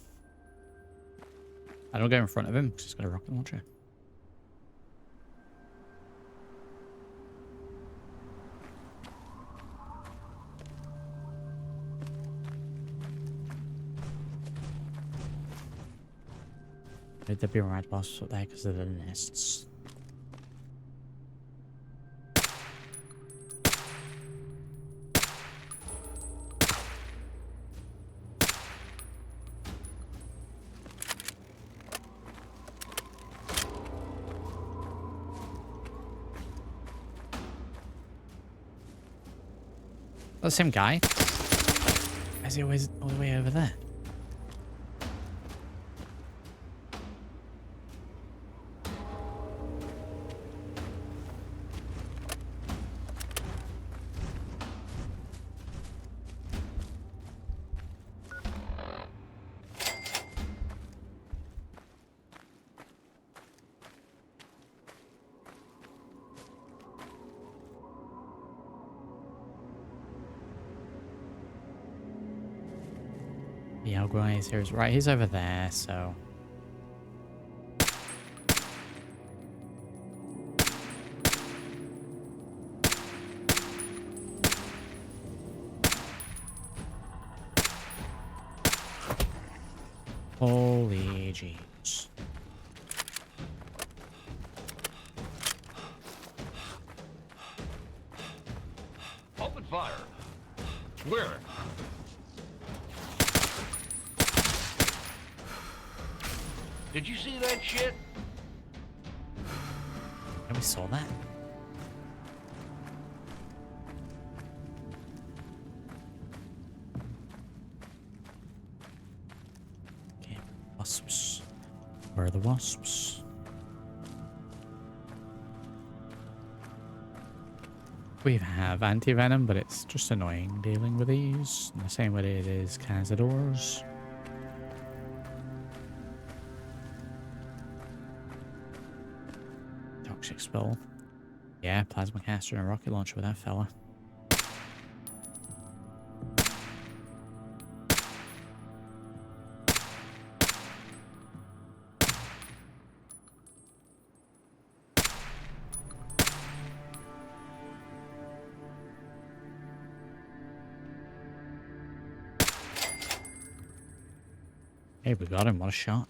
A: I don't go in front of him because he's got a rocket launcher. There'd be a red boss up there because of the nests. The same guy? Is he always all the way over there? The organizer is right. He's over there, so. Holy jeez.
B: Open fire. Where? Did you see that shit?
A: And we saw that. Okay, wasps. Where are the wasps? We have anti-venom, but it's just annoying dealing with these. In the same way it is cazadors. Toxic spell. Yeah, plasma caster and a rocket launcher with that fella. Hey, we got him. What a shot.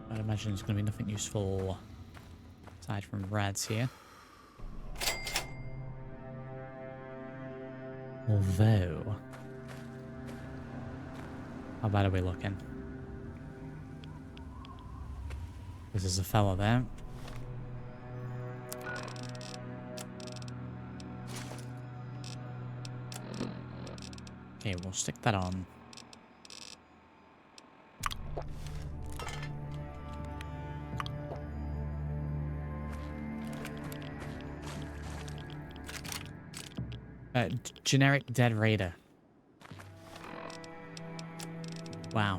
A: I'd imagine there's going to be nothing useful aside from rads here. Although, how bad are we looking? There's a fella there. Okay, we'll stick that on. Generic dead raider. Wow. Wow.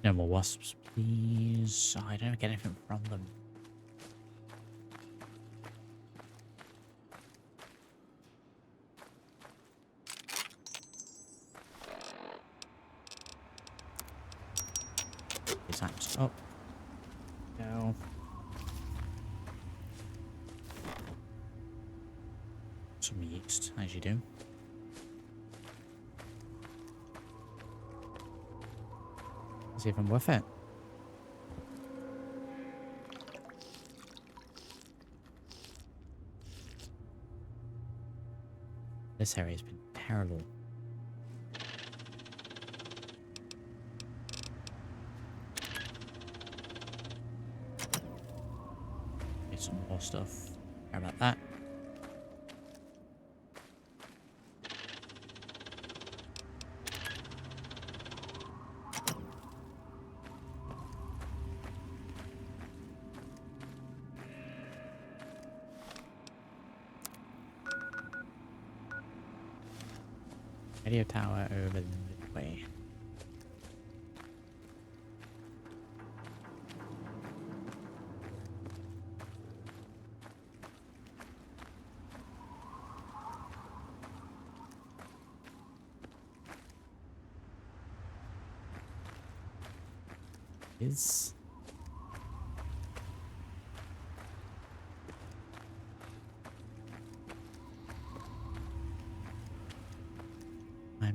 A: No more wasps, please. Oh, I don't get anything from them. times. Oh. No. Some yeast, as you do. It's even worth it. This area's been terrible. Get some more stuff. How about that? Radio tower over the way. Is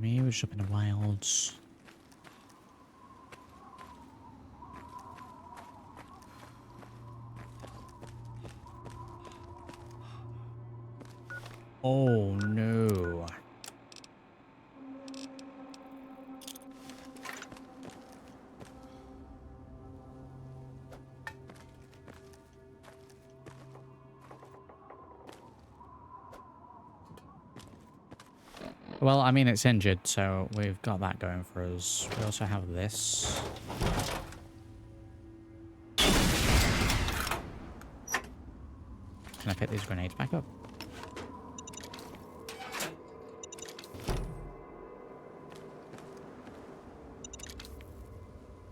A: me, we're just up in the wilds. Oh no. Well, I mean, it's injured, so we've got that going for us. We also have this. Can I pick these grenades back up?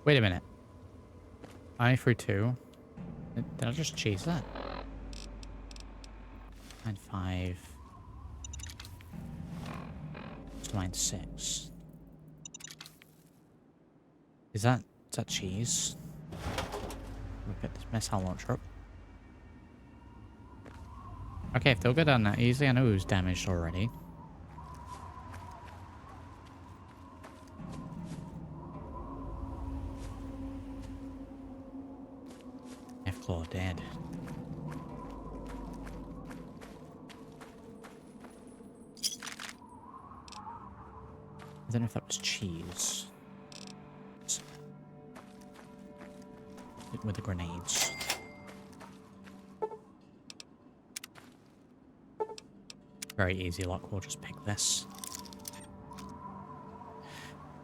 A: Wait a minute. I threw 2. Did I just cheese that? 9, 5. Line 6. Is that cheese? We'll pick this missile launcher up. Okay, if they'll go down that easy, I know who's damaged already. F-Claw dead. I don't know if that was cheese. With the grenades. Very easy, Lock. We'll just pick this.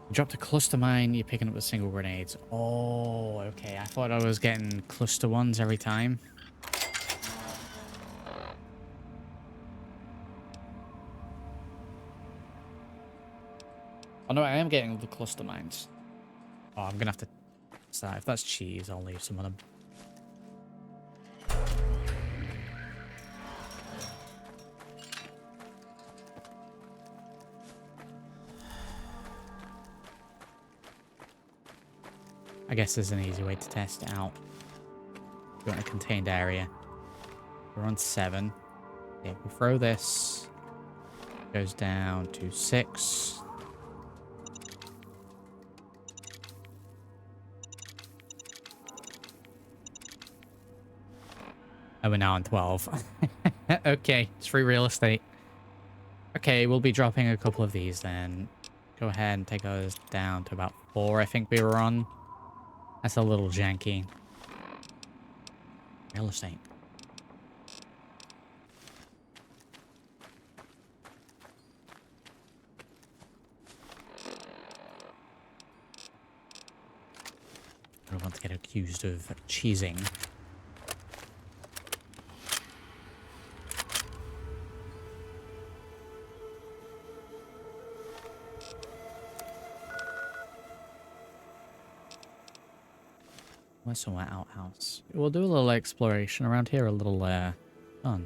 A: You dropped a cluster mine, you're picking up the single grenades. Oh, okay. I thought I was getting cluster ones every time. Oh no, I am getting the cluster mines. Oh, I'm gonna have to... So if that's cheese, I'll leave some of them. I guess there's an easy way to test it out. We're in a contained area. We're on 7. Yeah, we'll throw this. Goes down to 6. Oh, we're now on 12. Okay, it's free real estate. Okay, we'll be dropping a couple of these then. Go ahead and take us down to about 4, I think we were on. That's a little janky. Real estate. I don't want to get accused of cheesing. Where's somewhere outhouse? We'll do a little exploration around here, a little fun.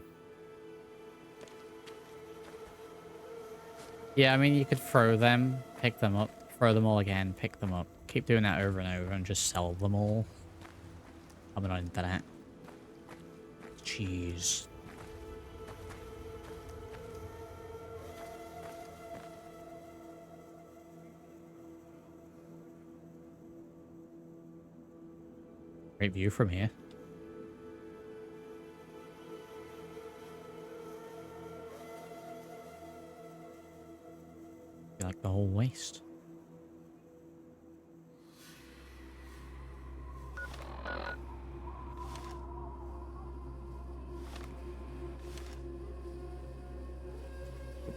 A: Yeah, I mean, you could throw them, pick them up, throw them all again, pick them up. keep doing that over and over and just sell them all. I'm not into that. Jeez. Great view from here. Like the whole waste.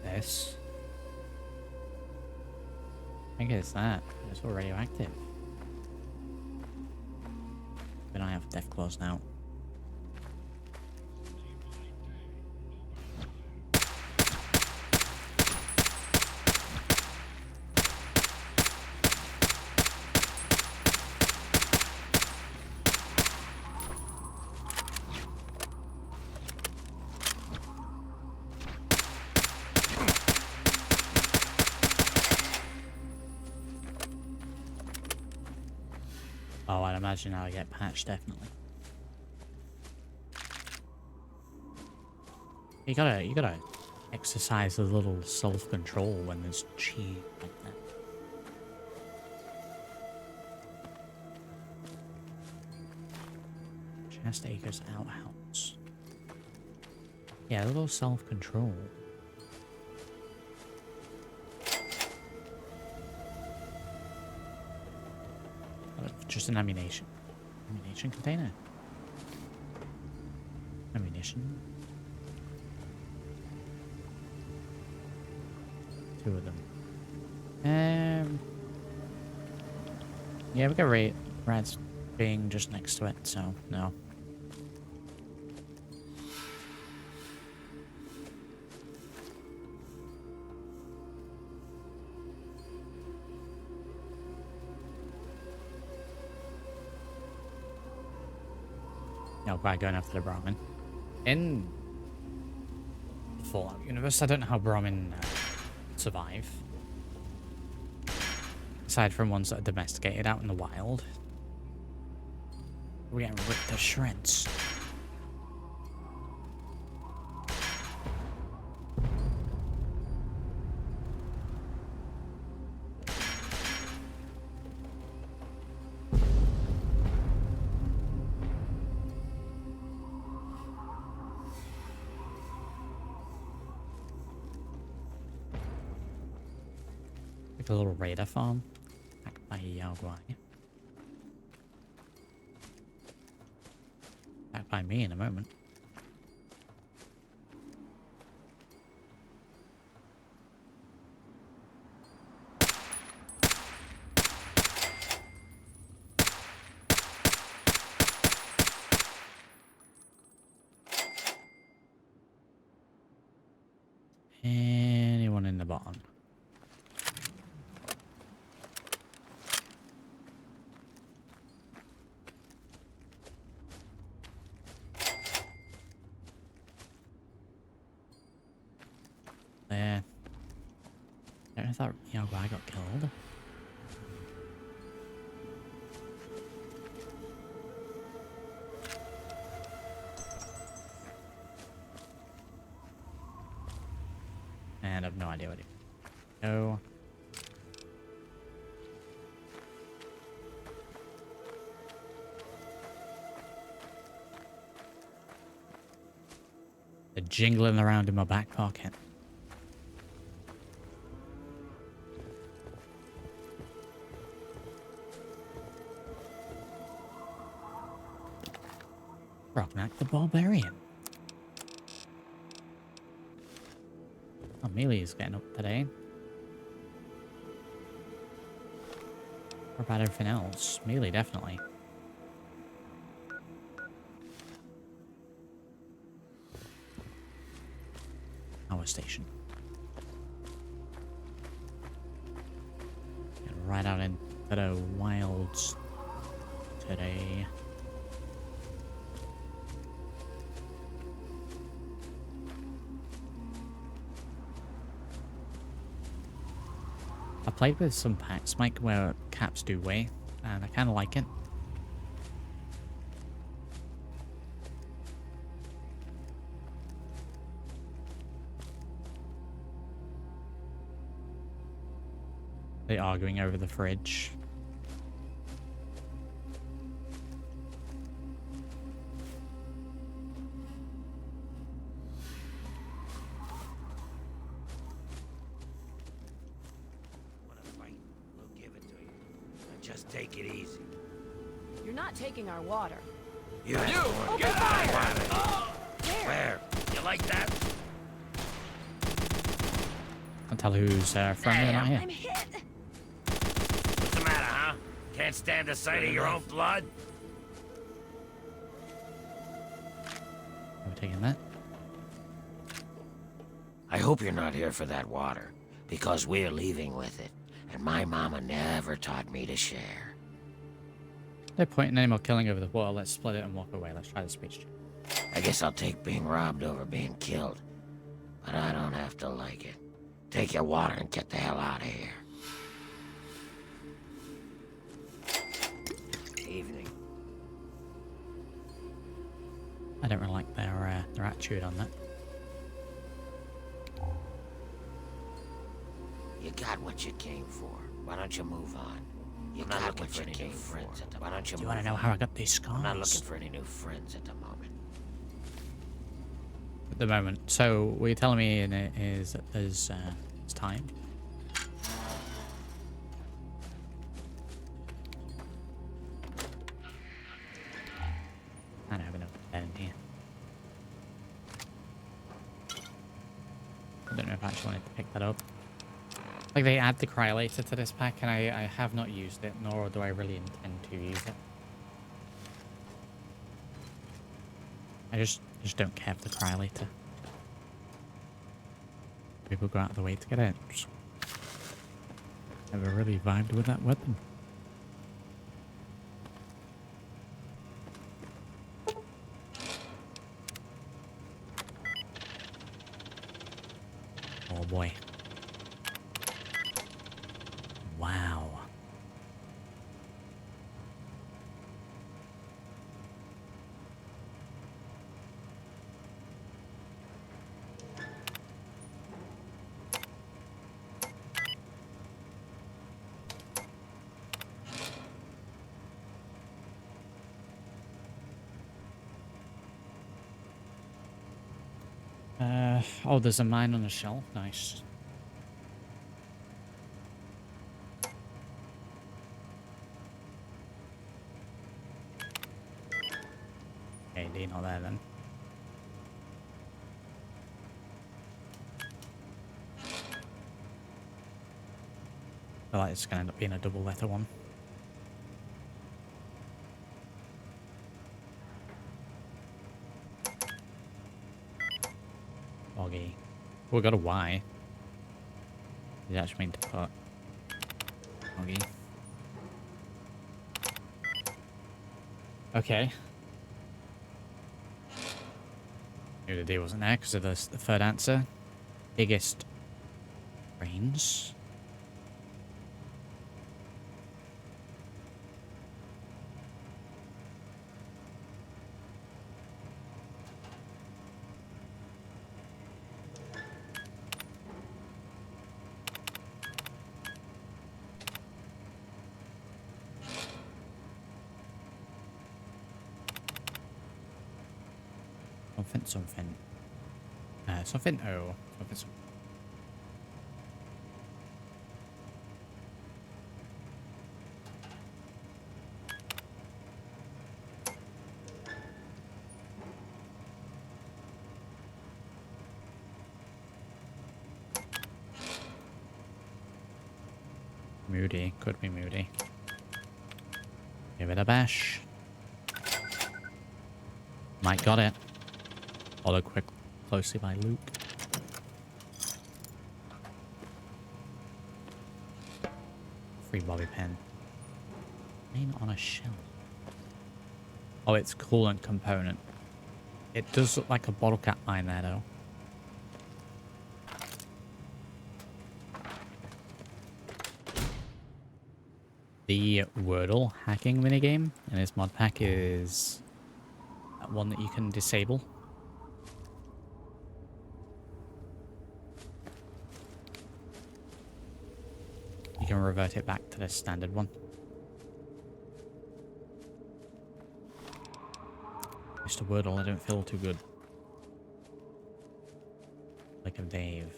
A: This. I think it's that. It's all radioactive. But I have death claws now. Oh, I'd imagine I'll get patched, definitely. You gotta exercise a little self-control when there's cheese like that. Chastakers outhouse. Yeah, a little self-control. Just an ammunition container. Ammunition. 2 of them. Yeah, we got rats being just next to it, so no. No, by going after the Brahmin. In the Fallout universe, I don't know how Brahmin survive. Aside from ones that are domesticated out in the wild. We're getting ripped to shreds. A little raider farm back by Yaguai. Back by me in a moment. Anyone in the bottom? There. I thought Yaguai got killed. And I have no idea what it is. No. They're jingling around in my back pocket. Dogmeat the Barbarian. Oh, Mealy's getting up today. What about everything else? Mealy, definitely. Power station. Getting right out into the wilds today. I played with some packs, Mike, where caps do weigh, and I kind of like it. They're arguing over the fridge.
B: Want to fight? We'll give it to you. Now just take it easy.
J: You're not taking our water.
B: You get fire! Where? You like that?
A: Can't tell who's friendly or not here.
J: I'm hit.
B: What's the matter, huh? Can't stand the sight of your own blood?
A: We're taking that.
B: I hope you're not here for that water, because we're leaving with it, and my mama never taught me to share.
A: No point in any more killing over the wall. Let's split it and walk away. Let's try the speech.
B: I guess I'll take being robbed over being killed, but I don't have to like it. Take your water and get the hell out of here. Evening.
A: I don't really like their attitude on that.
B: You got what you came for. Why don't you move on? You got what you came for. Why don't you
A: Do you
B: move
A: want to know
B: on?
A: how I got these scars?
B: I'm not looking for any new friends at the moment.
A: At the moment. So what you're telling me is that there's time. I don't have enough bed in here. I don't know if I actually wanted to pick that up. Like, they add the Regulator to this pack, and I have not used it, nor do I really intend to use it. I just don't care for the Regulator. People go out of the way to get it. Just never really vibed with that weapon. Oh boy. Wow. Oh, there's a mine on the shelf. Nice. Okay, D not there then. I feel like it's gonna end up being a double letter one. Oggy. Oh, we got a Y. Does that actually mean to put Oggy? Okay. Knew the D wasn't there because of the third answer. Biggest brains. Something. Something. Oh, something. Moody. Could be moody. Give it a bash. Mike got it. Followed closely by Luke. Free bobby pin. Main on a shelf. Oh, it's coolant component. It does look like a bottle cap mine there, though. The Wordle hacking minigame in this mod pack is one that you can disable. You can revert it back to the standard one. Mr. Wordle, I don't feel too good. Like a Dave.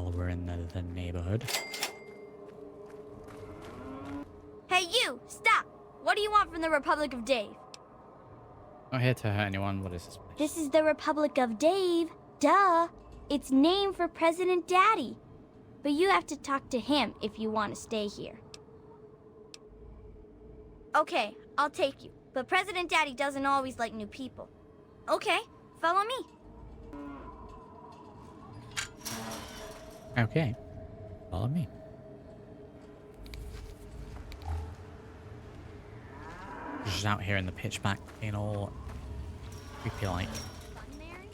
A: Well, we're in the neighborhood.
K: Hey you! Stop! What do you want from the Republic of Dave?
A: Not here to hurt anyone. What is this place?
K: This is the Republic of Dave. Duh! It's named for President Daddy. But you have to talk to him if you want to stay here. Okay, I'll take you. But President Daddy doesn't always like new people. Okay, follow me.
A: Okay. Follow me. Just out here in the pitch black, being all creepy like.
K: Fun, Mary?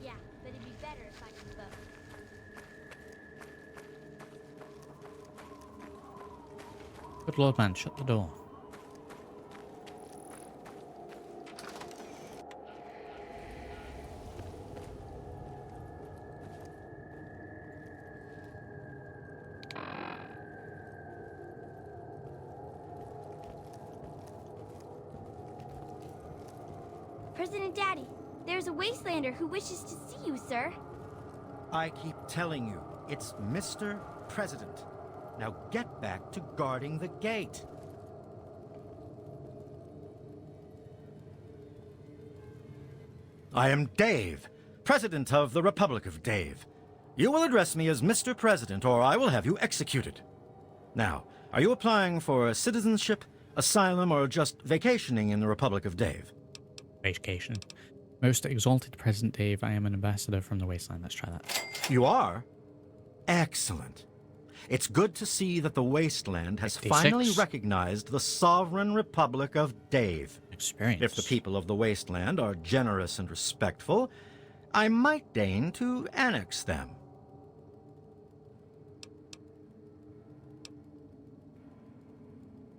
K: Yeah, but it'd be better if I could vote.
A: Good lord, man, shut the door.
K: President Daddy, there's a Wastelander who wishes to see you, sir.
G: I keep telling you, it's Mr. President. Now get back to guarding the gate. I am Dave, President of the Republic of Dave. You will address me as Mr. President, or I will have you executed. Now, are you applying for citizenship, asylum, or just vacationing in the Republic of Dave?
A: Vacation. Most exalted President Dave, I am an ambassador from the Wasteland. Let's try that.
G: You are? Excellent. It's good to see that the Wasteland has
A: 56.
G: finally recognized the sovereign Republic of Dave.
A: Experience.
G: If the people of the Wasteland are generous and respectful, I might deign to annex them.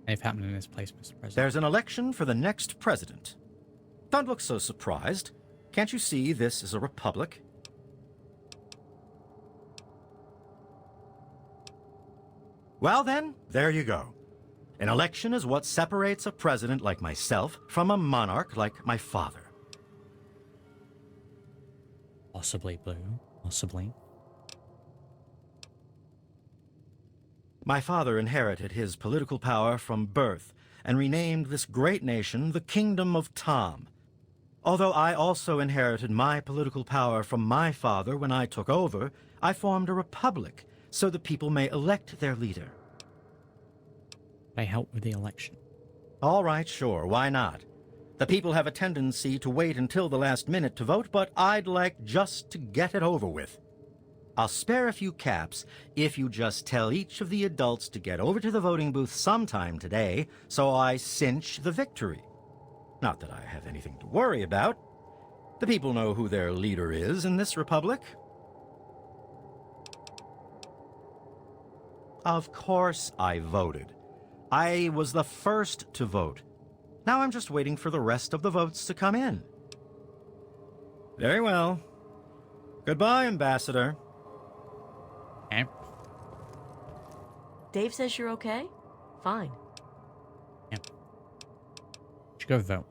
A: Anything happening in this place, Mr. President?
G: There's an election for the next president. Don't look so surprised. Can't you see this is a republic? Well then, there you go. An election is what separates a president like myself from a monarch like my father.
A: Possibly blue. Possibly.
G: My father inherited his political power from birth and renamed this great nation the Kingdom of Tom. Although I also inherited my political power from my father when I took over, I formed a republic so the people may elect their leader.
A: They help with the election.
G: All right, sure, why not? The people have a tendency to wait until the last minute to vote, but I'd like just to get it over with. I'll spare a few caps if you just tell each of the adults to get over to the voting booth sometime today, so I cinch the victory. Not that I have anything to worry about. The people know who their leader is in this republic. Of course I voted. I was the first to vote. Now I'm just waiting for the rest of the votes to come in. Very well. Goodbye, Ambassador.
A: Okay.
C: Dave says you're okay? Fine.
A: Yeah. Should go vote.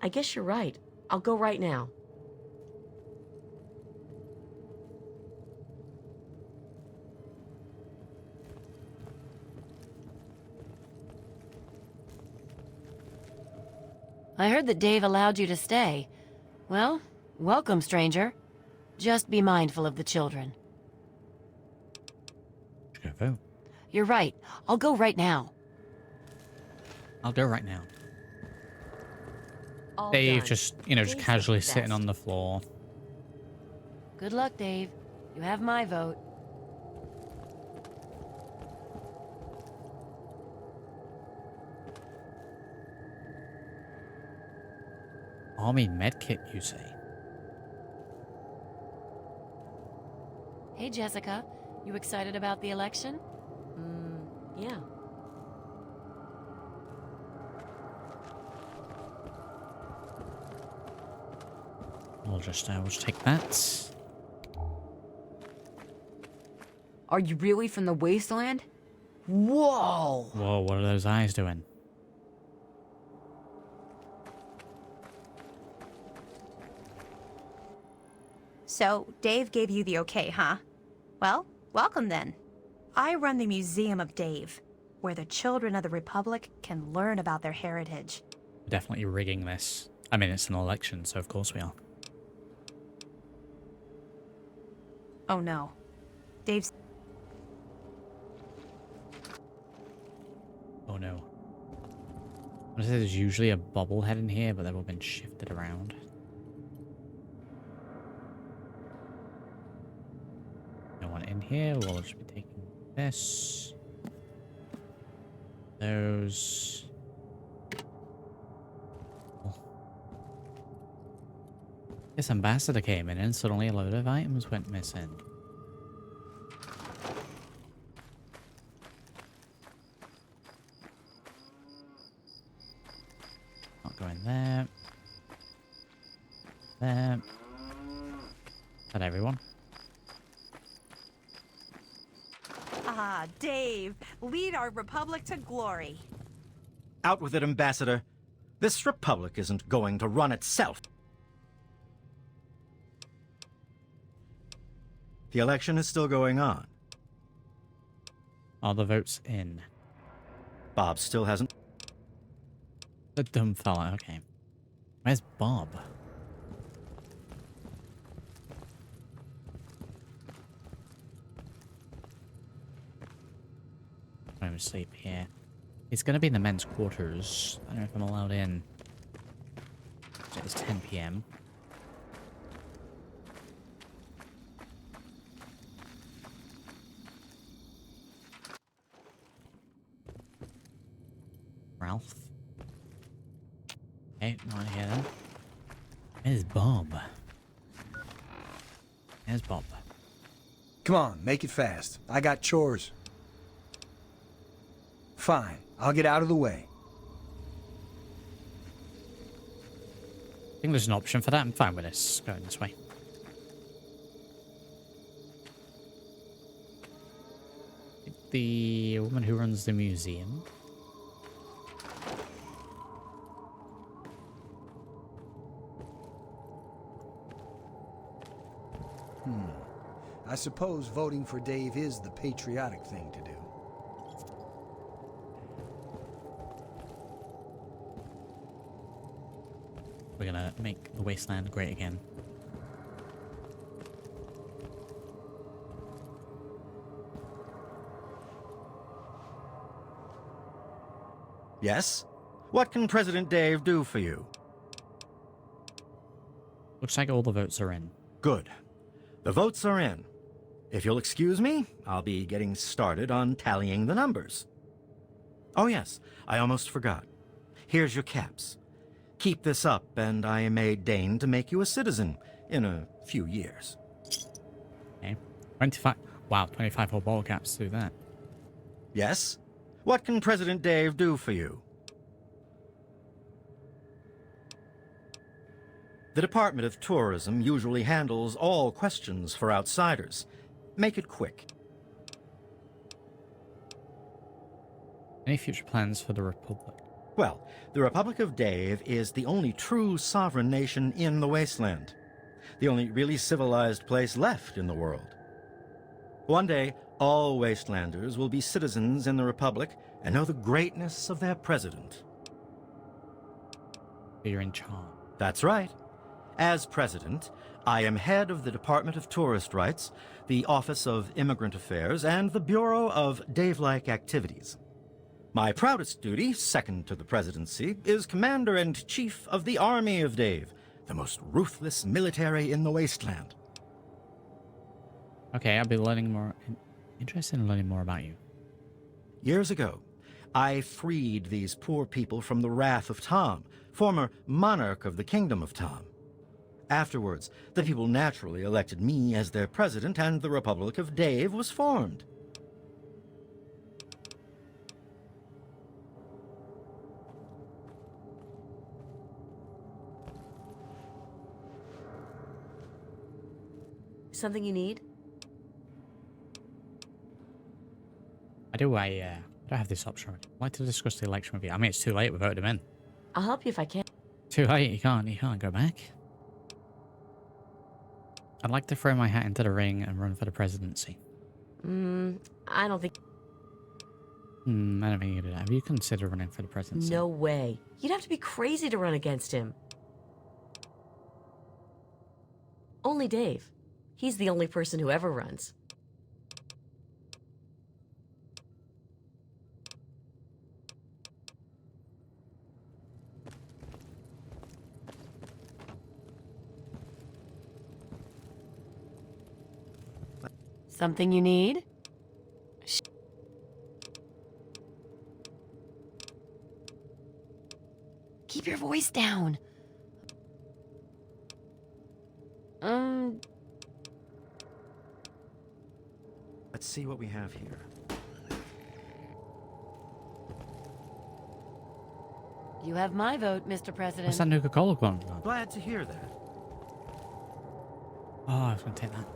C: I guess you're right. I'll go right now.
L: I heard that Dave allowed you to stay. Well, welcome, stranger. Just be mindful of the children.
A: Should go vote.
L: You're right. I'll go right now.
A: I'll go right now.
C: All
A: Dave
C: done.
A: just, you know, just
C: Dave's
A: casually
C: the
A: sitting
C: best.
A: on the floor.
L: Good luck, Dave. You have my vote.
A: Army medkit, you say?
L: Hey, Jessica. You excited about the election?
C: Yeah.
A: We'll just take that.
M: Are you really from the Wasteland? Whoa!
A: Whoa, what are those eyes doing?
N: So, Dave gave you the okay, huh? Well, welcome then. I run the Museum of Dave, where the children of the Republic can learn about their heritage.
A: We're definitely rigging this. I mean, it's an election, so of course we are.
N: Oh no. Dave's...
A: Oh no. I say there's usually a bobblehead in here, but they've all been shifted around. No one in here. We'll just be taking this. Those. Oh. This ambassador came in and suddenly a load of items went missing. Not going there. There. Is that everyone?
N: Ah, Dave, lead our Republic to glory.
G: Out with it, Ambassador. This Republic isn't going to run itself. The election is still going on.
A: Are the votes in?
G: Bob still hasn't...
A: The dumb fella, okay. Where's Bob? I'm gonna sleep here. It's gonna be in the men's quarters. I don't know if I'm allowed in. It's 10 PM. Ralph. Okay, not here then. Where's Bob? There's Bob.
O: Come on, make it fast. I got chores. Fine, I'll get out of the way.
A: I think there's an option for that. I'm fine with this. Going this way. The woman who runs the museum.
O: I suppose voting for Dave is the patriotic thing to do.
A: We're gonna make the Wasteland great again.
G: Yes? What can President Dave do for you?
A: Looks like all the votes are in.
G: Good. The votes are in. If you'll excuse me, I'll be getting started on tallying the numbers. Oh yes, I almost forgot. Here's your caps. Keep this up, and I may deign to make you a citizen in a few years.
A: Okay. 25. Wow, 25 whole ball caps through that.
G: Yes? What can President Dave do for you? The Department of Tourism usually handles all questions for outsiders. Make it quick.
A: Any future plans for the Republic?
G: Well, the Republic of Dave is the only true sovereign nation in the Wasteland. The only really civilized place left in the world. One day, all Wastelanders will be citizens in the Republic and know the greatness of their president.
A: You're in charge.
G: That's right. As president, I am head of the Department of Tourist Rights, the Office of Immigrant Affairs, and the Bureau of Dave-like Activities. My proudest duty, second to the presidency, is Commander-in-Chief of the Army of Dave, the most ruthless military in the Wasteland.
A: Okay, I'll be learning more. Interested in learning more about you.
G: Years ago, I freed these poor people from the wrath of Tom, former monarch of the Kingdom of Tom. Afterwards, the people naturally elected me as their president, and the Republic of Dave was formed.
C: Something you need?
A: I have this option. I'd like to discuss the election with you. I mean, it's too late. We voted him in.
C: I'll help you if I can.
A: Too late. You can't go back. I'd like to throw my hat into the ring and run for the presidency.
C: I don't think...
A: I don't think you do that. Have you considered running for the presidency?
C: No way. You'd have to be crazy to run against him. Only Dave. He's the only person who ever runs.
L: Something you need? Keep your voice down.
G: Let's see what we have here.
L: You have my vote, Mr. President.
A: What's that Nuka-Cola one?
G: Glad to hear that.
A: Oh, I was going to take that.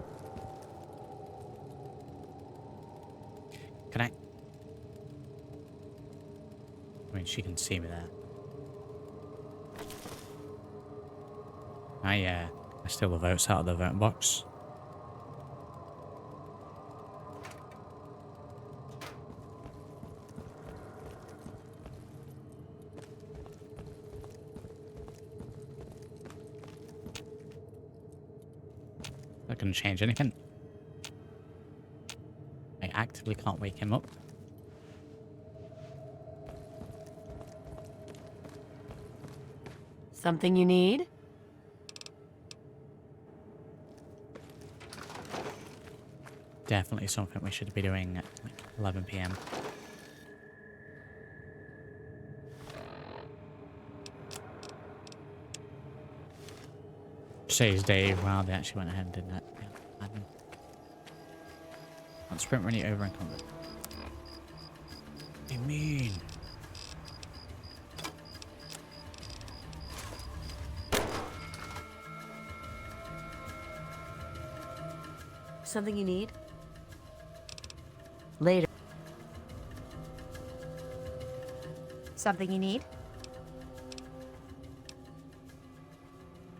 A: Can I mean, she can see me there. I steal the votes out of the voting box. That can change anything. I actively can't wake him up.
L: Something you need?
A: Definitely something we should be doing at like 11 PM. Says Dave. Wow, they actually went ahead and did that. Yeah, can't sprint when you're over encumbered. What do you mean?
C: Something you need? Later.
N: Something you need?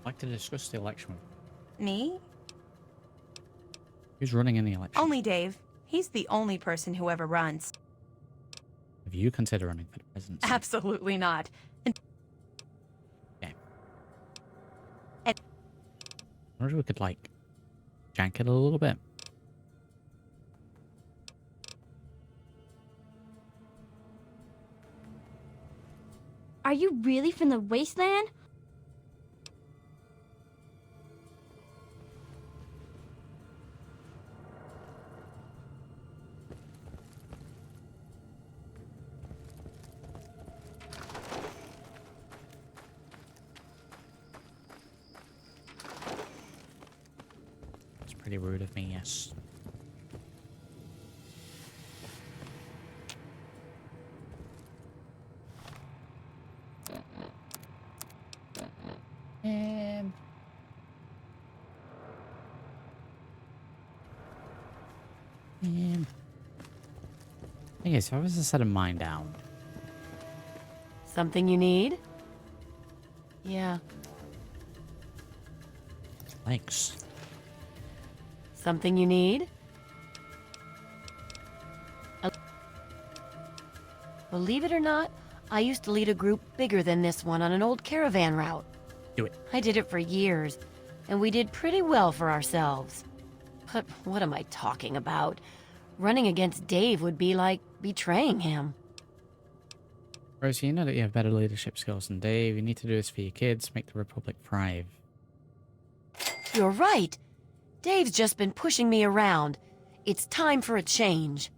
A: I'd like to discuss the election.
N: Me?
A: Who's running in the election?
N: Only Dave. He's the only person who ever runs.
A: Have you considered running for the presidency?
N: Absolutely not.
A: Okay. I wonder if we could, like, jank it a little bit.
K: Are you really from the Wasteland?
A: It's pretty rude of me, yes. Okay, so I was to set a mine down.
L: Something you need? Yeah.
A: Thanks.
L: Something you need? Believe it or not, I used to lead a group bigger than this one on an old caravan route.
A: Do it.
L: I did it for years, and we did pretty well for ourselves. But what am I talking about? Running against Dave would be like betraying him.
A: Rosie, you know that you have better leadership skills than Dave. You need to do this for your kids, make the Republic thrive.
L: You're right. Dave's just been pushing me around. It's time for a change.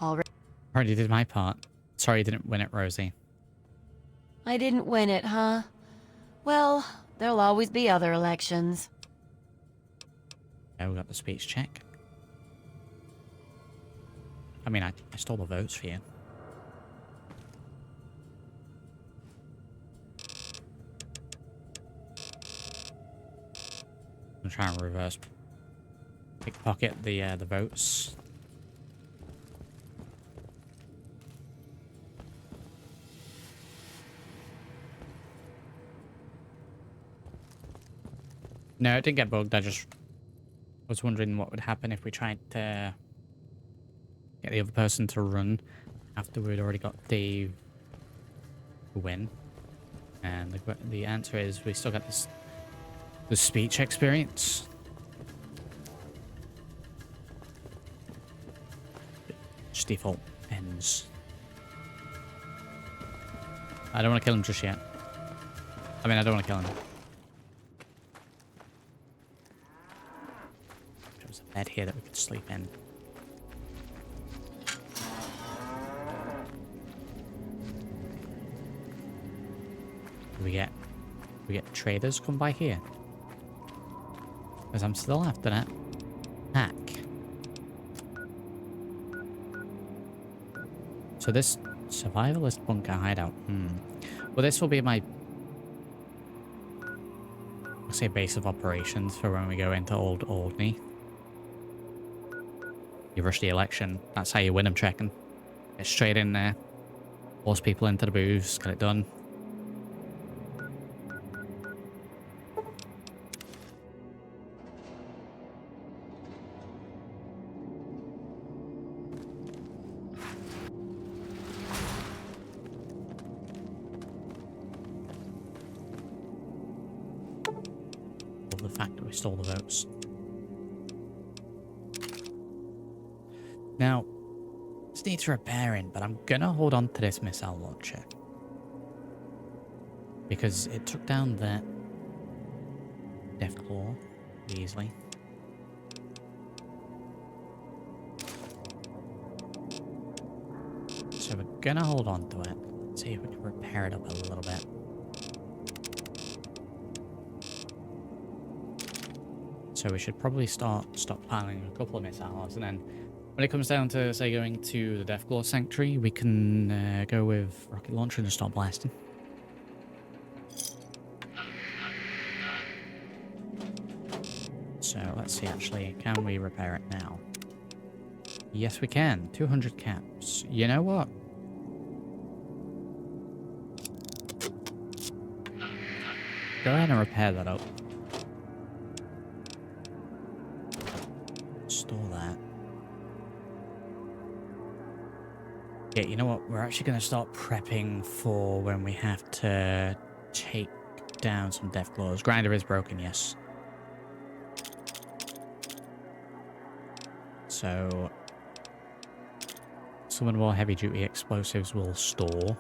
A: Already did my part. Sorry you didn't win it, Rosie.
L: I didn't win it, huh? Well, there'll always be other elections.
A: Yeah, we got the speech check. I mean, I stole the votes for you. I'm trying to reverse pickpocket the votes. No, it didn't get bugged. I just was wondering what would happen if we tried to get the other person to run after we'd already got Dave to win. And the answer is we still got the speech experience. Just default ends. I don't want to kill him just yet. I mean, I don't want to kill him. There was a bed here that we could sleep in. We get traders come by here. Because I'm still after that hack. So this survivalist bunker hideout. Well, this will be my, I'll say, base of operations for when we go into Old Aldney. You rush the election. That's how you win them checking. Get straight in there. Force people into the booths. Get it done. The fact that we stole the votes. Now, this needs repairing, but I'm gonna hold on to this missile launcher because it took down that Deathclaw easily. So we're gonna hold on to it. Let's see if we can repair it up a little bit. So we should probably start stockpiling a couple of missiles, and then when it comes down to, say, going to the Deathclaw Sanctuary, we can go with rocket launcher and start blasting. So let's see, actually, can we repair it now? Yes, we can. 200 caps. You know what? Go ahead and repair that up. Store that. Yeah, you know what? We're actually going to start prepping for when we have to take down some Deathclaws. Grinder is broken, yes. So some of the more heavy-duty explosives will store.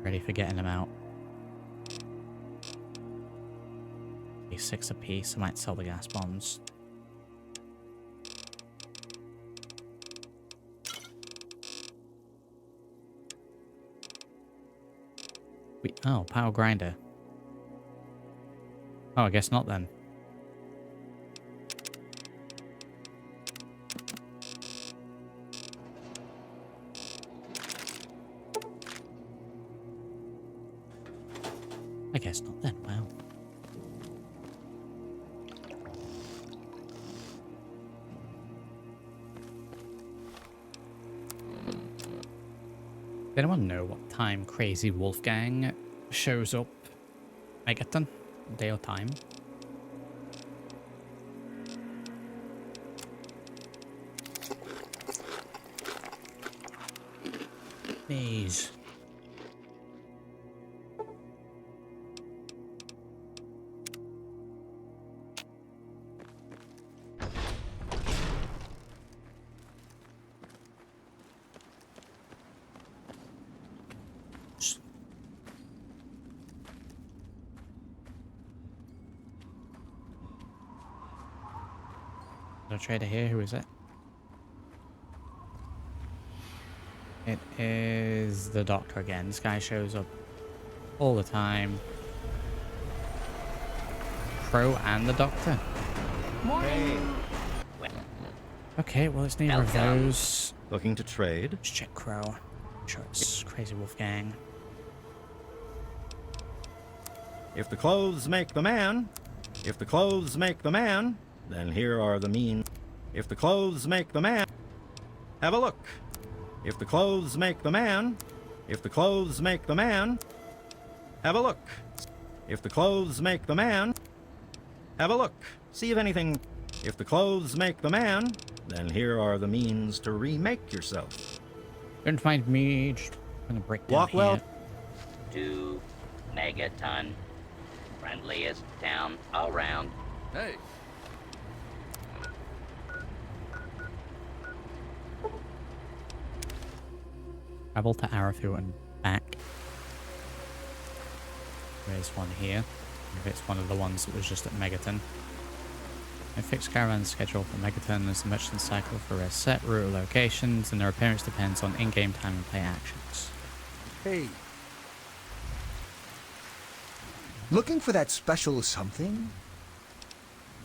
A: Ready for getting them out. 6 apiece. I might sell the gas bombs. Oh, power grinder. Oh, I guess not then. I guess not then. Wow. Does anyone know what time Crazy Wolfgang shows up? Megaton? Day or time? Please. No trader here. Who is it? It is the doctor again. This guy shows up all the time. Crow and the doctor.
J: Morning.
A: Okay, well it's neither of those.
G: Looking to trade?
A: Let's check Crow. Sure, it's Crazy Wolfgang.
G: If the clothes make the man, if the clothes make the man, then here are the means. If the clothes make the man, have a look. If the clothes make the man, if the clothes make the man, have a look. If the clothes make the man, have a look. See if anything. If the clothes make the man, then here are the means to remake yourself.
A: Don't find me. Just gonna break down
G: Walk
A: here.
G: well.
D: 2 megaton. Friendliest town around.
H: Hey.
A: Travel to Arathu and back. There's one here. If it's one of the ones that was just at Megaton. A fixed caravan schedule for Megaton is the merchant cycle for a set route locations, and their appearance depends on in-game time and play actions.
O: Hey. Looking for that special something?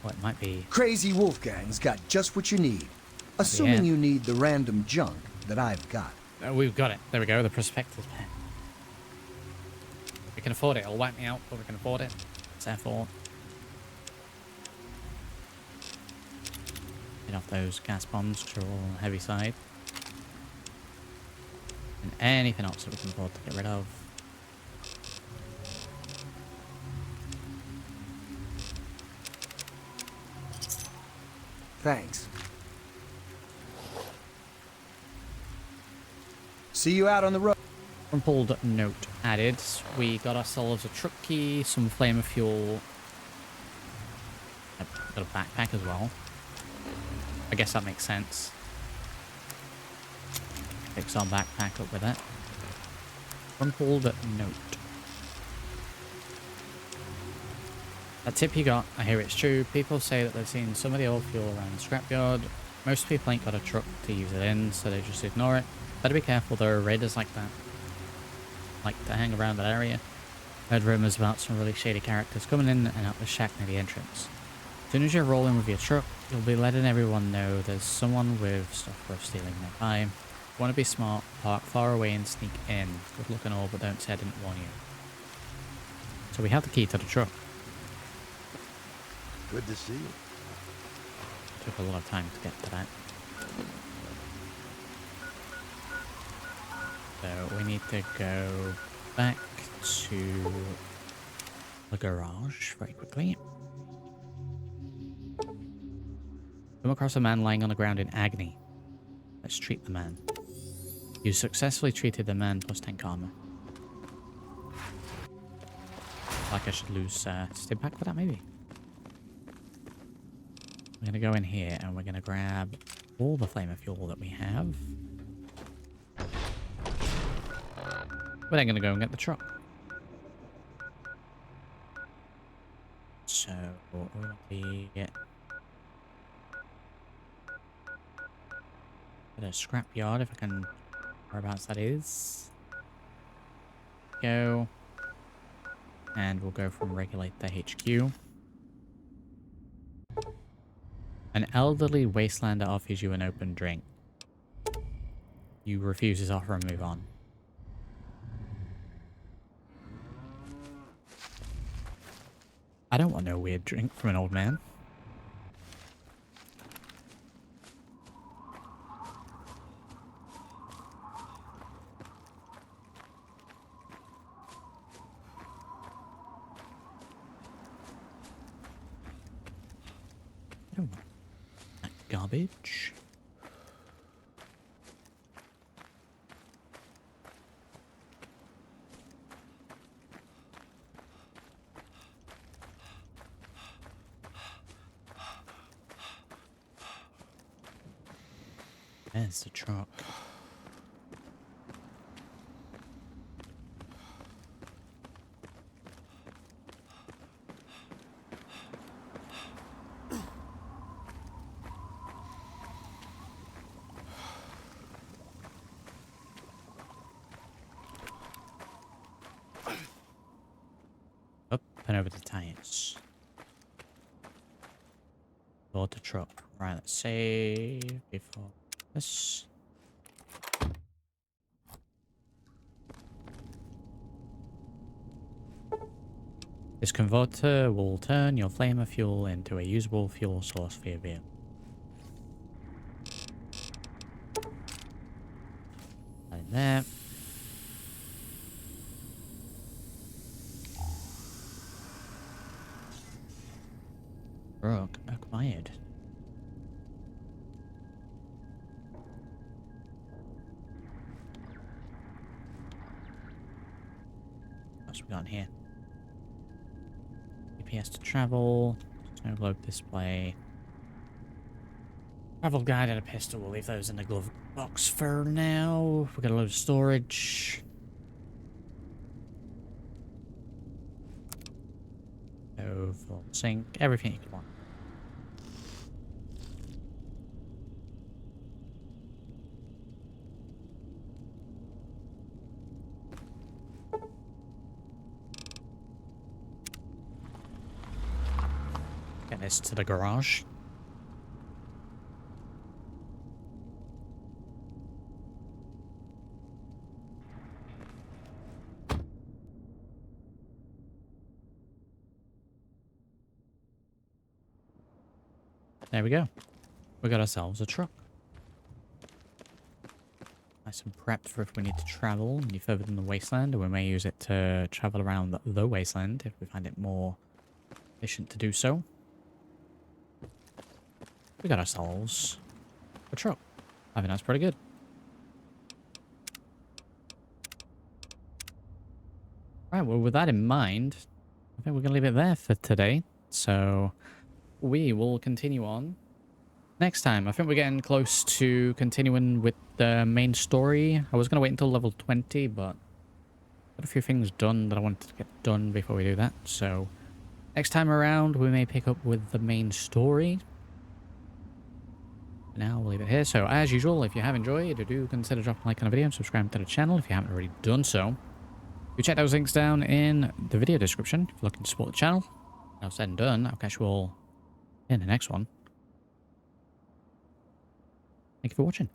A: Well, it might be.
O: Crazy Wolfgang's got just what you need. Assuming you need the random junk that I've got.
A: We've got it. There we go. The prospectus pen. We can afford it. It'll wipe me out, but we can afford it. Therefore, get off those gas bombs, which are all on the heavy side. And anything else that we can afford to get rid of.
O: Thanks. See you out on the road.
A: Crumpled note added. We got ourselves a truck key, some flame fuel. Got a backpack as well. I guess that makes sense. Fix our backpack up with it. Crumpled note. That tip you got, I hear it's true. People say that they've seen some of the old fuel around the scrapyard. Most people ain't got a truck to use it in, so they just ignore it. Better be careful, there are raiders like that. Like to hang around that area. Heard rumors about some really shady characters coming in and out the shack near the entrance. As soon as you roll in with your truck, you'll be letting everyone know there's someone with stuff worth stealing nearby. Want to be smart, park far away and sneak in. Good luck and all, but don't say I didn't warn you. So we have the key to the truck.
E: Good to see you.
A: Took a lot of time to get to that. So we need to go back to the garage very quickly. Come across a man lying on the ground in agony. Let's treat the man. You successfully treated the man plus 10 karma. Like I should lose Stimpak for that maybe. We're gonna go in here and we're gonna grab all the flame of fuel that we have. We're then gonna go and get the truck. So we get a scrapyard if I can. Whereabouts that is. Go. And we'll go from Regulator HQ. An elderly Wastelander offers you an open drink. You refuse his offer and move on. I don't want no weird drink from an old man. I don't want that garbage. There's the truck. Turn over the tires. Load the truck. Right, let's save before this. This converter will turn your flamer fuel into a usable fuel source for your vehicle. Like that. Rook acquired. What's we got in here? GPS to travel. No globe display. Travel guide and a pistol. We'll leave those in the glove box for now. We've got a load of storage. Full sink. Everything you could want. Get this to the garage. There we go. We got ourselves a truck. Nice and prepped for if we need to travel any further than the Wasteland, or we may use it to travel around the Wasteland if we find it more efficient to do so. We got ourselves a truck. I think that's pretty good. Right, well, with that in mind, I think we're going to leave it there for today. So we will continue on next time. I think we're getting close to continuing with the main story. I was going to wait until level 20, but got a few things done that I wanted to get done before we do that. So next time around, we may pick up with the main story. Now we'll leave it here. So as usual, if you have enjoyed, do consider dropping a like on the video and subscribing to the channel if you haven't already done so. You check those links down in the video description if you're looking to support the channel. Now said and done, I'll catch you all in the next one. Thank you for watching.